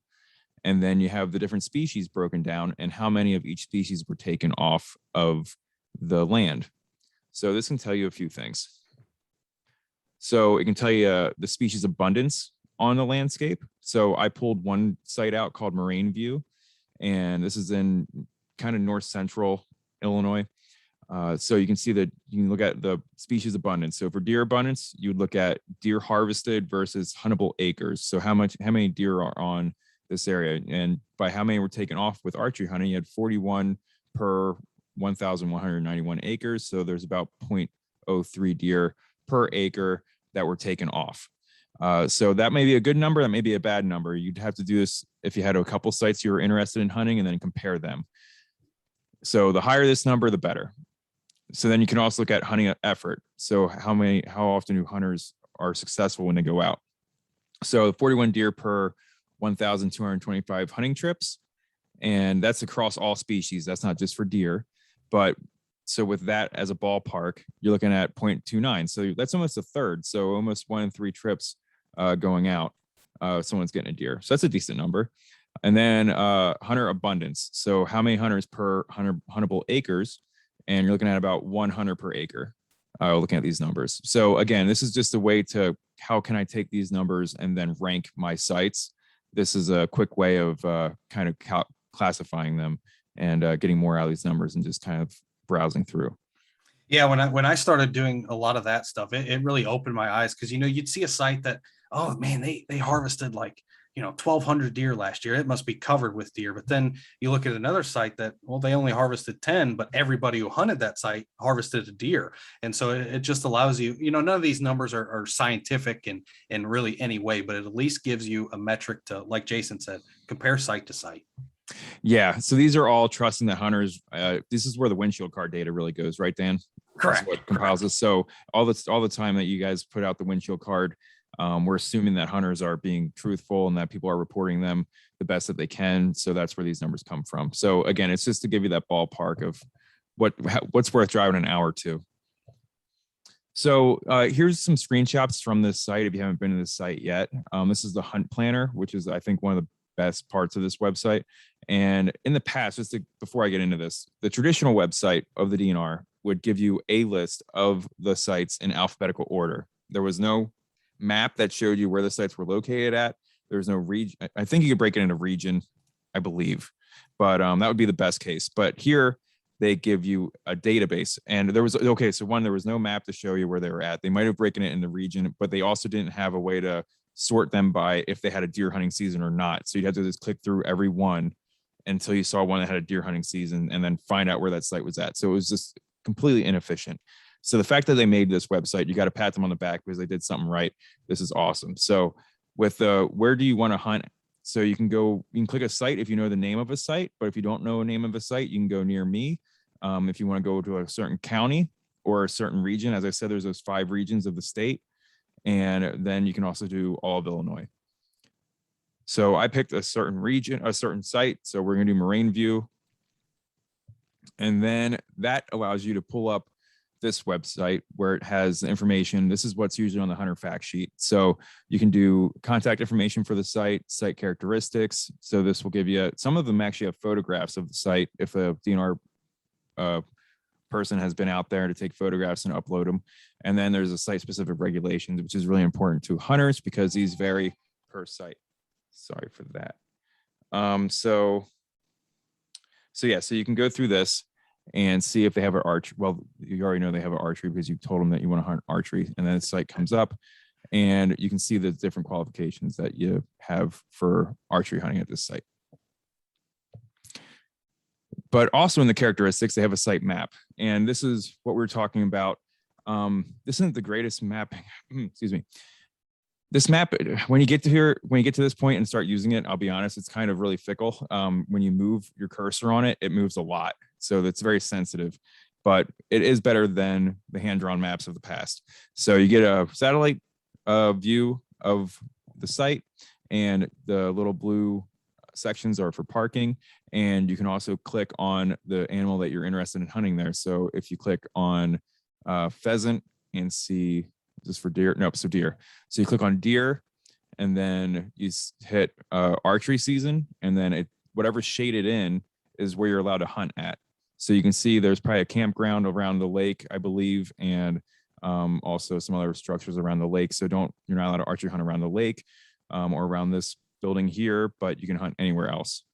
And then you have the different species broken down and how many of each species were taken off of the land. So this can tell you a few things. So it can tell you the species abundance on the landscape. So I pulled one site out called Moraine View, and this is in kind of north central Illinois. So you can see that you can look at the species abundance. So for deer abundance, you would look at deer harvested versus huntable acres. So how many deer are on this area, and by how many were taken off with archery hunting, you had 41 per 1,191 acres. So there's about 0.03 deer per acre that were taken off. So that may be a good number, that may be a bad number. You'd have to do this if you had a couple sites you were interested in hunting and then compare them. So the higher this number, the better. So then you can also look at hunting effort. So how often do hunters are successful when they go out? So 41 deer per 1,225 hunting trips. And that's across all species. That's not just for deer. But so with that as a ballpark, you're looking at 0.29. So that's almost a third. So almost 1 in 3 trips going out, someone's getting a deer. So that's a decent number. And then hunter abundance. So how many hunters per huntable acres? And you're looking at about 1 hunter per acre, looking at these numbers. So again, this is just a way to, how can I take these numbers and then rank my sites? This is a quick way of kind of classifying them and getting more out of these numbers and just kind of browsing through. Yeah, when I started doing a lot of that stuff, it really opened my eyes, because you'd see a site that, oh man, they harvested like 1,200 deer last year. It must be covered with deer. But then you look at another site that, well, they only harvested 10, but everybody who hunted that site harvested a deer. And so it just allows you, none of these numbers are scientific in really any way, but it at least gives you a metric to, like Jason said, compare site to site. Yeah. So these are all trusting the hunters. This is where the windshield card data really goes, right, Dan? That's what compiles this. So all the time that you guys put out the windshield card, we're assuming that hunters are being truthful and that people are reporting them the best that they can. So that's where these numbers come from. So again, it's just to give you that ballpark of what's worth driving an hour to. So here's some screenshots from this site. If you haven't been to this site yet, this is the hunt planner, which is, I think, one of the best parts of this website. And in the past, before I get into this, the traditional website of the DNR would give you a list of the sites in alphabetical order. There was no map that showed you where the sites were located at. There was no region. I think you could break it into region, I believe, but that would be the best case. But here they give you a database, and there was there was no map to show you where they were at. They might have broken it into region, but they also didn't have a way to sort them by if they had a deer hunting season or not. So you'd have to just click through every one until you saw one that had a deer hunting season and then find out where that site was at. So it was just completely inefficient. So the fact that they made this website, you got to pat them on the back because they did something right. This is awesome. So with where do you want to hunt? So you can click a site if you know the name of a site, but if you don't know a name of a site, you can go near me. If you want to go to a certain county or a certain region, as I said, there's those 5 regions of the state. And then you can also do all of Illinois. So I picked a certain region, a certain site. So we're going to do Moraine View. And then that allows you to pull up this website where it has information. This is what's usually on the hunter fact sheet. So you can do contact information for the site characteristics. So this will give you, some of them actually have photographs of the site if a DNR person has been out there to take photographs and upload them. And then there's a site specific regulations, which is really important to hunters because these vary per site. Sorry for that. So you can go through this and see if they have an archery. Well, you already know they have an archery because you told them that you want to hunt archery, and then the site comes up and you can see the different qualifications that you have for archery hunting at this site. But also in the characteristics, they have a site map. And this is what we're talking about. This isn't the greatest mapping. Excuse me. This map, when you get to this point and start using it, I'll be honest, it's kind of really fickle. When you move your cursor on it, it moves a lot. So that's very sensitive, but it is better than the hand-drawn maps of the past. So you get a satellite view of the site, and the little blue sections are for parking. And you can also click on the animal that you're interested in hunting there. So if you click on pheasant and see, this for deer? Nope, so deer. So you click on deer, and then you hit archery season, and then whatever's shaded in is where you're allowed to hunt at. So you can see there's probably a campground around the lake, I believe, and also some other structures around the lake. So you're not allowed to archery hunt around the lake or around this building here, but you can hunt anywhere else.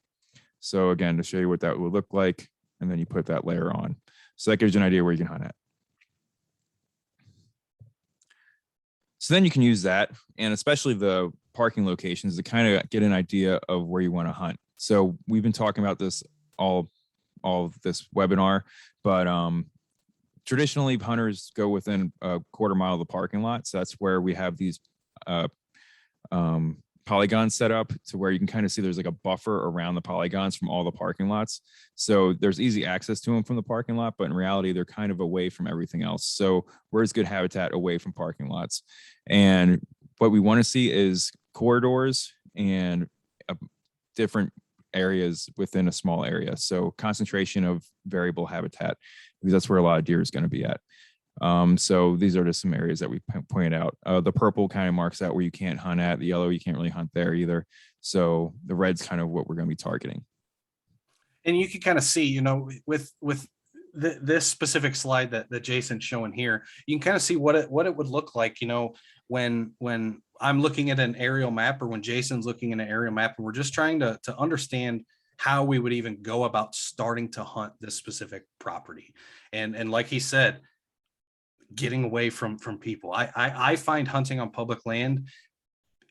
So again, to show you what that would look like, and then you put that layer on. So that gives you an idea where you can hunt at. So then you can use that, and especially the parking locations, to kind of get an idea of where you want to hunt. So we've been talking about this all of this webinar, but traditionally hunters go within a quarter mile of the parking lot. So that's where we have these polygons set up to where you can kind of see there's like a buffer around the polygons from all the parking lots. So there's easy access to them from the parking lot, but in reality, they're kind of away from everything else. So where's good habitat away from parking lots? And what we want to see is corridors and different areas within a small area. So concentration of variable habitat, because that's where a lot of deer is going to be at. So these are just some areas that we pointed out. The purple kind of marks out where you can't hunt at. The yellow, you can't really hunt there either. So the red's kind of what we're going to be targeting. And you can kind of see, with this specific slide that Jason's showing here, you can kind of see what it would look like, when I'm looking at an aerial map, or when Jason's looking at an aerial map, and we're just trying to understand how we would even go about starting to hunt this specific property. And like he said, getting away from people. I find hunting on public land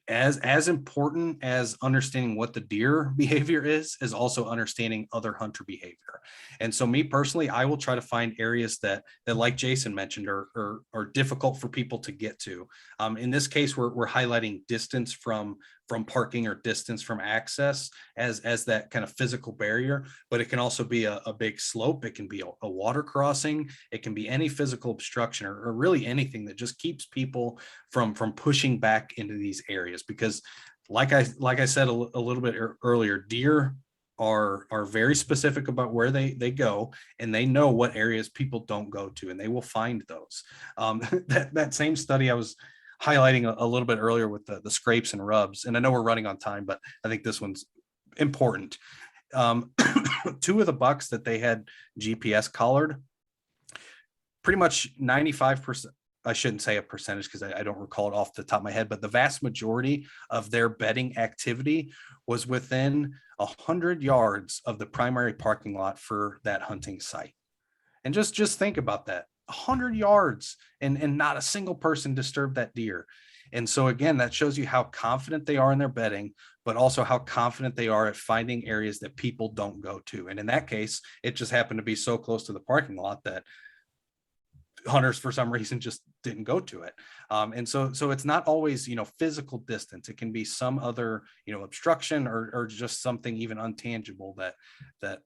as important as understanding what the deer behavior is also understanding other hunter behavior. And so me personally, I will try to find areas that like Jason mentioned are difficult for people to get to. In this case, we're highlighting distance from from parking or distance from access as that kind of physical barrier, but it can also be a big slope. It can be a water crossing. It can be any physical obstruction or really anything that just keeps people from pushing back into these areas. Because like I said a little bit earlier, deer are very specific about where they go, and they know what areas people don't go to, and they will find those. That same study I was highlighting a little bit earlier with the scrapes and rubs, and I know we're running on time, but I think this one's important. 2 of the bucks that they had GPS collared, pretty much 95%, I shouldn't say a percentage because I don't recall it off the top of my head, but the vast majority of their bedding activity was within 100 yards of the primary parking lot for that hunting site. And just think about that. 100 yards and not a single person disturbed that deer. And so again, that shows you how confident they are in their bedding, but also how confident they are at finding areas that people don't go to. And in that case, it just happened to be so close to the parking lot that hunters for some reason just didn't go to it. And so it's not always, physical distance. It can be some other, obstruction or just something even untangible that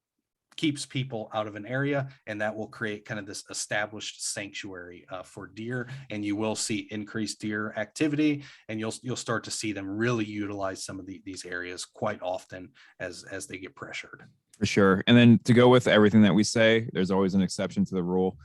keeps people out of an area, and that will create kind of this established sanctuary for deer. And you will see increased deer activity, and you'll start to see them really utilize some of these areas quite often as they get pressured. For sure. And then to go with everything that we say, there's always an exception to the rule.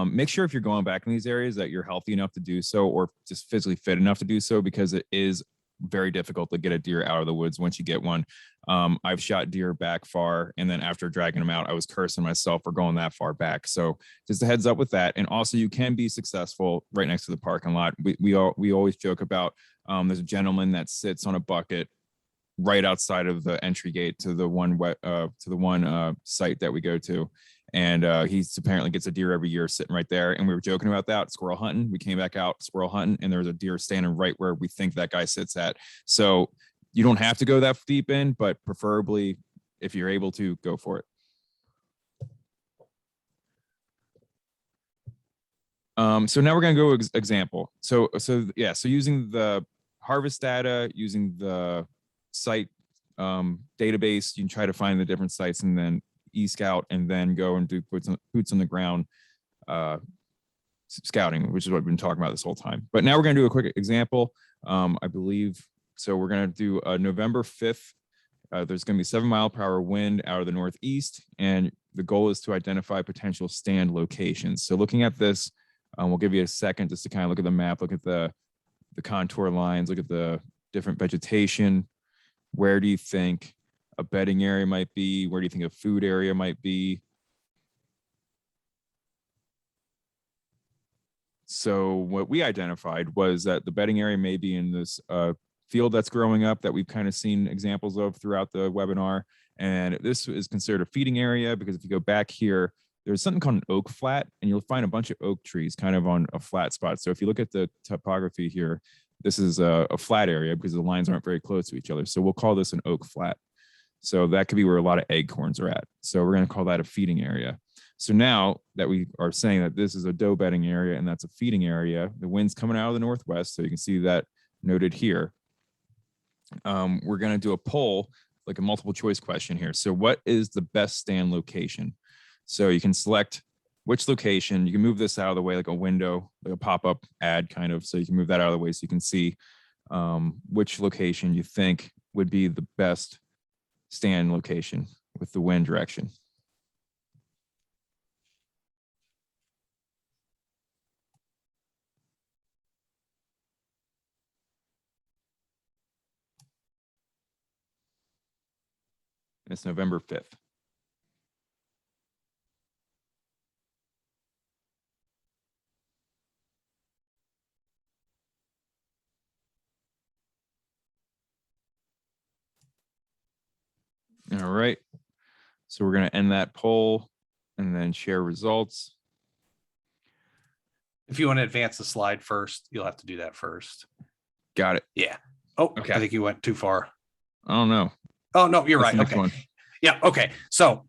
Make sure if you're going back in these areas that you're healthy enough to do so, or just physically fit enough to do so, because it is very difficult to get a deer out of the woods once you get one. I've shot deer back far, and then after dragging them out, I was cursing myself for going that far back. So just a heads up with that. And also, you can be successful right next to the parking lot. We always joke about there's a gentleman that sits on a bucket right outside of the entry gate to the one site that we go to. And he apparently gets a deer every year sitting right there. And we were joking about that, squirrel hunting. We came back out squirrel hunting, and there was a deer standing right where we think that guy sits at. So you don't have to go that deep in, but preferably if you're able to, go for it. So now we're going to go example. So using the harvest data, using the site database, you can try to find the different sites and then e-scout, and then go and do boots on the ground scouting, which is what we've been talking about this whole time. But now we're going to do a quick example. I believe, so we're going to do November 5th. There's going to be 7-mile-per-hour wind out of the northeast, and the goal is to identify potential stand locations. So looking at this, we'll give you a second just to kind of look at the map, look at the contour lines, look at the different vegetation. Where do you think a bedding area might be? Where do you think a food area might be? So what we identified was that the bedding area may be in this field that's growing up that we've kind of seen examples of throughout the webinar. And this is considered a feeding area because if you go back here, there's something called an oak flat, and you'll find a bunch of oak trees kind of on a flat spot. So if you look at the topography here, this is a flat area because the lines aren't very close to each other. So we'll call this an oak flat. So that could be where a lot of acorns are at. So we're going to call that a feeding area. So now that we are saying that this is a doe bedding area and that's a feeding area, the wind's coming out of the northwest. So you can see that noted here. We're going to do a poll, like a multiple choice question here. So what is the best stand location? So you can select which location. You can move this out of the way, like a window, like a pop-up ad kind of. So you can move that out of the way so you can see which location you think would be the best stand location with the wind direction. And it's November 5th. All right. So we're going to end that poll and then share results. If you want to advance the slide first, you'll have to do that first. Got it. Yeah. Oh, okay. I think you went too far. I don't know. Oh, no, you're right. That's Okay. Yeah. Okay. So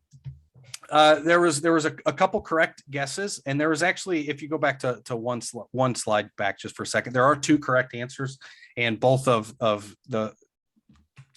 there was a couple correct guesses, and there was actually, if you go back to one slide back just for a second, there are 2 correct answers, and both of the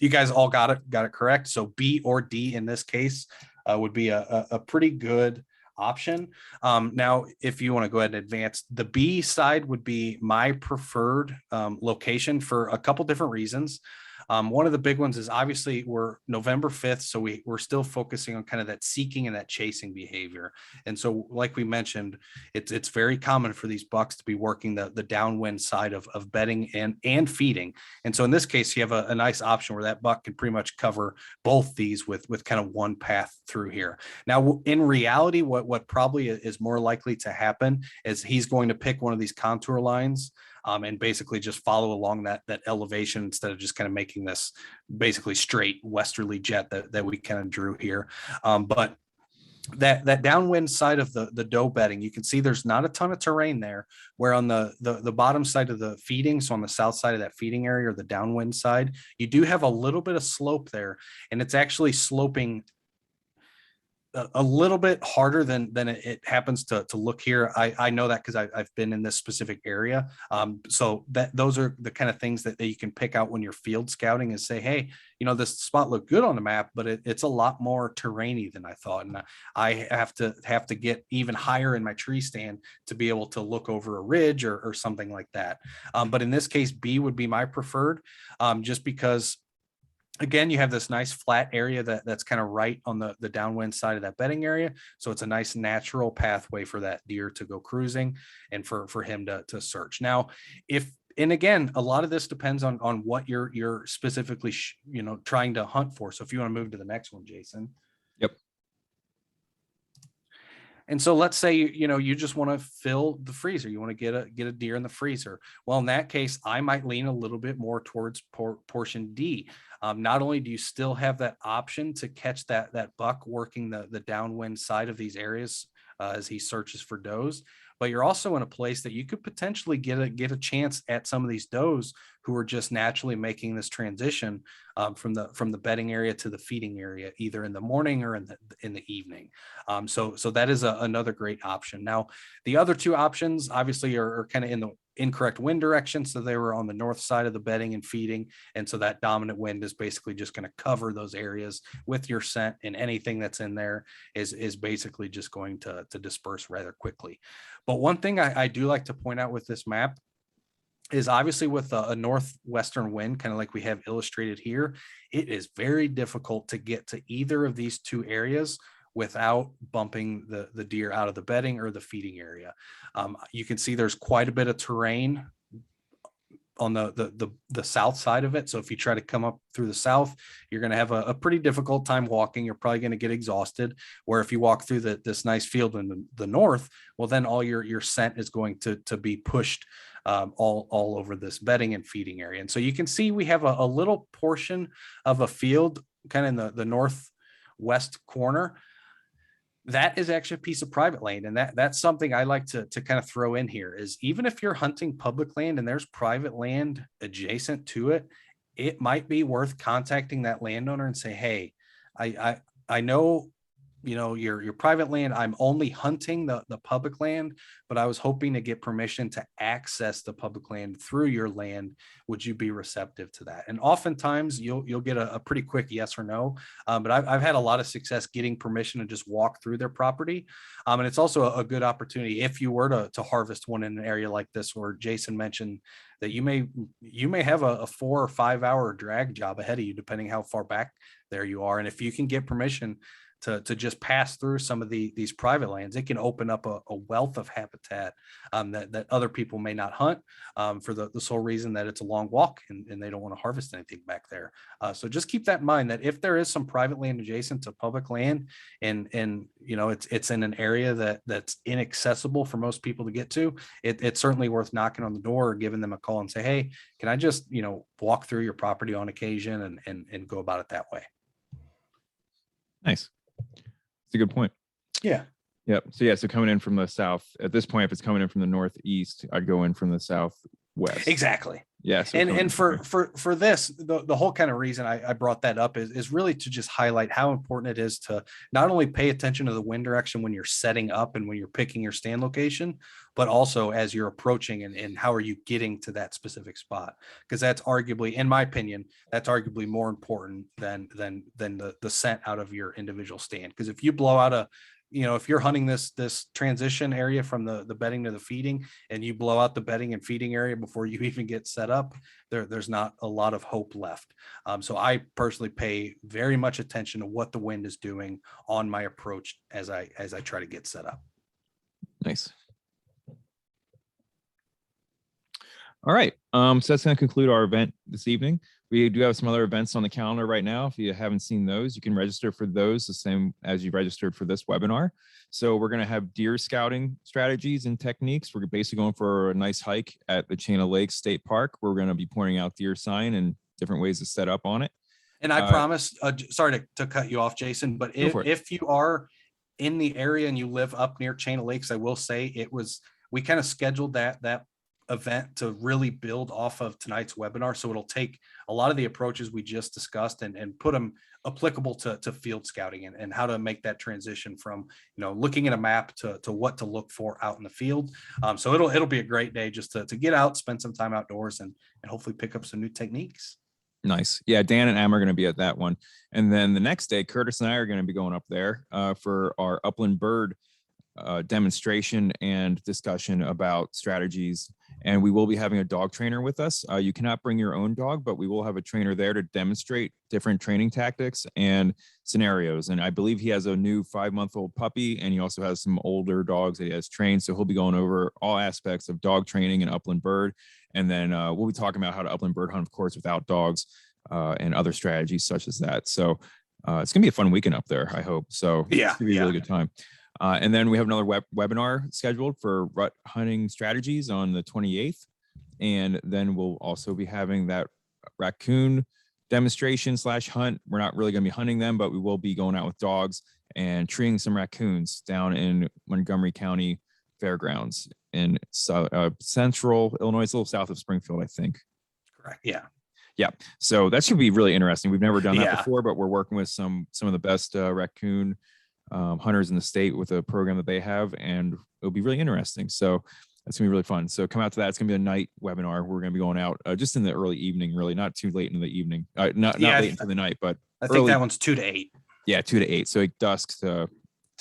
You guys all got it correct. So B or D in this case would be a pretty good option. Now, if you want to go ahead and advance, the B side would be my preferred location for a couple different reasons. One of the big ones is obviously we're November 5th, so we're still focusing on kind of that seeking and that chasing behavior. And so, like we mentioned, it's very common for these bucks to be working the downwind side of bedding and feeding. And so in this case, you have a nice option where that buck can pretty much cover both these with kind of one path through here. Now, in reality, what probably is more likely to happen is he's going to pick one of these contour lines and basically just follow along that elevation instead of just kind of making this basically straight westerly jet that we kind of drew here. But that downwind side of the doe bedding, you can see there's not a ton of terrain there, where on the bottom side of the feeding, so on the south side of that feeding area or the downwind side, you do have a little bit of slope there, and it's actually sloping a little bit harder than it happens to look here. I know that because I've been in this specific area. So those are the kind of things that you can pick out when you're field scouting and say, hey, this spot looked good on the map, but it's a lot more terrainy than I thought. And I have to get even higher in my tree stand to be able to look over a ridge or something like that. But in this case, B would be my preferred, just because again, you have this nice flat area that's kind of right on the downwind side of that bedding area. So it's a nice natural pathway for that deer to go cruising and for him to search. Now, and again, a lot of this depends on what you're specifically, trying to hunt for. So if you want to move to the next one, Jason. Yep. And so let's say, you just want to fill the freezer. You want to get a deer in the freezer. Well, in that case, I might lean a little bit more towards portion D. Not only do you still have that option to catch that buck working the downwind side of these areas as he searches for does, but you're also in a place that you could potentially get a chance at some of these does who are just naturally making this transition from the bedding area to the feeding area, either in the morning or in the evening. So that is another great option. Now, the other two options obviously are kind of in the incorrect wind direction. So they were on the north side of the bedding and feeding. And so that dominant wind is basically just going to cover those areas with your scent, and anything that's in there is basically just going to disperse rather quickly. But one thing I do like to point out with this map is obviously with a northwestern wind, kind of like we have illustrated here, it is very difficult to get to either of these two areas without bumping the deer out of the bedding or the feeding area. You can see there's quite a bit of terrain on the south side of it. So if you try to come up through the south, you're going to have a pretty difficult time walking. You're probably going to get exhausted. Where if you walk through this nice field in the north, well, then all your scent is going to be pushed all over this bedding and feeding area. And so you can see we have a little portion of a field kind of in the northwest corner. That is actually a piece of private land. And that's something I like to kind of throw in here is, even if you're hunting public land and there's private land adjacent to it, it might be worth contacting that landowner and say, hey, I know, your private land, I'm only hunting the public land, but I was hoping to get permission to access the public land through your land. Would you be receptive to that? And oftentimes you'll get a pretty quick yes or no. But I've had a lot of success getting permission to just walk through their property. And it's also a good opportunity if you were to harvest one in an area like this, where Jason mentioned that you may have a 4 or 5 hour drag job ahead of you, depending how far back there you are. And if you can get permission to just pass through some of these private lands, it can open up a wealth of habitat that other people may not hunt for the sole reason that it's a long walk and they don't want to harvest anything back there. So just keep that in mind, that if there is some private land adjacent to public land and it's in an area that's inaccessible for most people to get to, it's certainly worth knocking on the door or giving them a call and say, hey, can I just walk through your property on occasion and go about it that way. Nice. It's a good point. Yeah. Yep. So coming in from the south at this point, if it's coming in from the northeast, I'd go in from the southwest. Exactly. Yes. And for this, the whole kind of reason I brought that up is really to just highlight how important it is to not only pay attention to the wind direction when you're setting up and when you're picking your stand location, but also as you're approaching and how are you getting to that specific spot? Because that's arguably, in my opinion, that's arguably more important than the scent out of your individual stand. Because if you blow out if you're hunting this transition area from the bedding to the feeding, and you blow out the bedding and feeding area before you even get set up, there's not a lot of hope left. So I personally pay very much attention to what the wind is doing on my approach as I try to get set up. Nice. All right. So that's going to conclude our event this evening. We do have some other events on the calendar right now. If you haven't seen those, you can register for those the same as you registered for this webinar. So we're going to have deer scouting strategies and techniques. We're basically going for a nice hike at the Chain of Lakes State Park. We're going to be pointing out deer sign and different ways to set up on it. And I promise, sorry to cut you off, Jason, but if you are in the area and you live up near Chain of Lakes, I will say we kind of scheduled that event to really build off of tonight's webinar. So it'll take a lot of the approaches we just discussed and put them applicable to field scouting and how to make that transition from, looking at a map to what to look for out in the field. So it'll be a great day just to get out, spend some time outdoors and hopefully pick up some new techniques. Nice. Yeah, Dan and Am are going to be at that one. And then the next day, Curtis and I are going to be going up there for our upland bird demonstration and discussion about strategies. And we will be having a dog trainer with us. You cannot bring your own dog, but we will have a trainer there to demonstrate different training tactics and scenarios. And I believe he has a new 5-month-old puppy, and he also has some older dogs that he has trained. So he'll be going over all aspects of dog training and upland bird. And then we'll be talking about how to upland bird hunt, of course, without dogs and other strategies such as that. So it's going to be a fun weekend up there, I hope. So yeah, it's going to be a really good time. And then we have another webinar scheduled for rut hunting strategies on the 28th. And then we'll also be having that raccoon demonstration / hunt. We're not really going to be hunting them, but we will be going out with dogs and treeing some raccoons down in Montgomery County Fairgrounds in central Illinois, a little south of Springfield, I think. Correct. Yeah. Yeah. So that should be really interesting. We've never done that before, but we're working with some of the best raccoon hunters in the state with a program that they have, and it'll be really interesting. So that's gonna be really fun. So come out to that. It's gonna be a night webinar. We're gonna be going out just in the early evening, really not too late into the evening, not late into the night, but I think that one's 2 to 8. Yeah, 2 to 8. So dusk to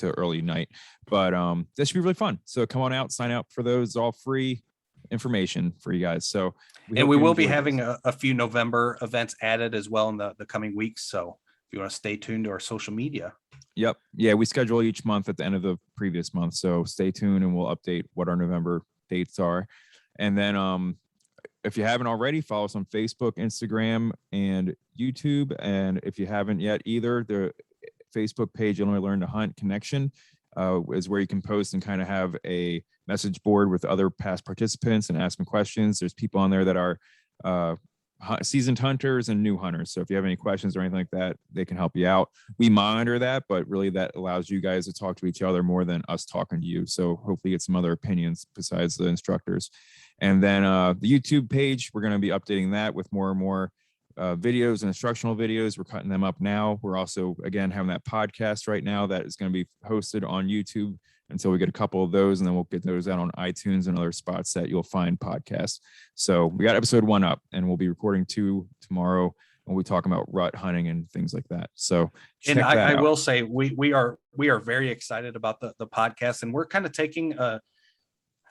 early night. But that should be really fun. So come on out, sign up for those. All free information for you guys. So we will be having a few November events added as well in the coming weeks. So if you want to stay tuned to our social media. Yep. Yeah, we schedule each month at the end of the previous month. So stay tuned and we'll update what our November dates are. And then if you haven't already, follow us on Facebook, Instagram, and YouTube. And if you haven't yet either, the Facebook page, Illinois Learn to Hunt Connection, is where you can post and kind of have a message board with other past participants and ask them questions. There's people on there that are seasoned hunters and new hunters. So if you have any questions or anything like that, they can help you out. We monitor that, but really that allows you guys to talk to each other more than us talking to you. So hopefully get some other opinions besides the instructors. And then the YouTube page, we're going to be updating that with more and more videos and instructional videos. We're cutting them up now. We're also, again, having that podcast right now that is going to be hosted on YouTube until we get a couple of those, and then we'll get those out on iTunes and other spots that you'll find podcasts. So we got episode 1 up, and we'll be recording 2 tomorrow, and we'll be talking about rut hunting and things like that. So and I will say we are very excited about the podcast, and we're kind of taking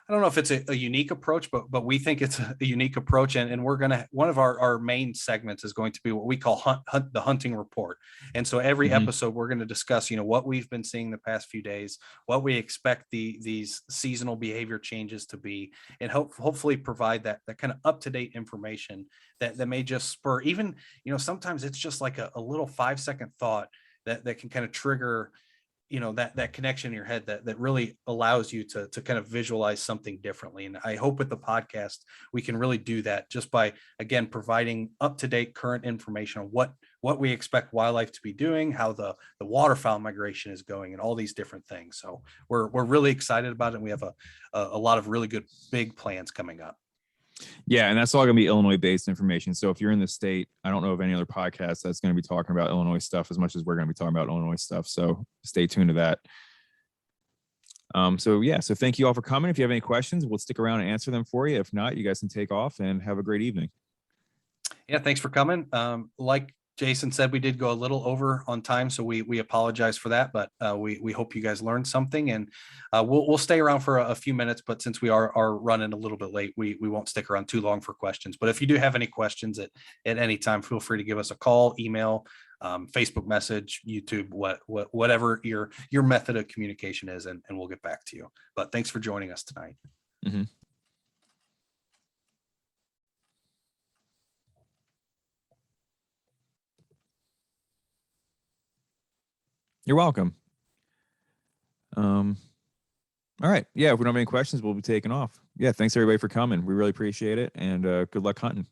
I don't know if it's a unique approach, but we think it's a unique approach. And we're going to, one of our main segments is going to be what we call the hunting report. And so every episode, we're going to discuss, what we've been seeing the past few days, what we expect these seasonal behavior changes to be, and hopefully provide that kind of up-to-date information that may just spur even, sometimes it's just like a little 5-second thought that can kind of trigger that connection in your head that really allows you to kind of visualize something differently. And I hope with the podcast, we can really do that just by, again, providing up-to-date current information on what we expect wildlife to be doing, how the waterfowl migration is going, and all these different things. So we're really excited about it. And we have a lot of really good big plans coming up. Yeah, and that's all going to be Illinois-based information. So if you're in the state, I don't know of any other podcast that's going to be talking about Illinois stuff as much as we're going to be talking about Illinois stuff. So stay tuned to that. So thank you all for coming. If you have any questions, we'll stick around and answer them for you. If not, you guys can take off and have a great evening. Yeah, thanks for coming. Like Jason said, we did go a little over on time, so we apologize for that, but we hope you guys learned something, and we'll stay around for a few minutes, but since we are running a little bit late, we won't stick around too long for questions. But if you do have any questions at any time, feel free to give us a call, email, Facebook message, YouTube, whatever your method of communication is, and we'll get back to you. But thanks for joining us tonight. Mm-hmm. You're welcome. All right. Yeah, if we don't have any questions, we'll be taking off. Yeah, thanks everybody for coming. We really appreciate it, and good luck hunting.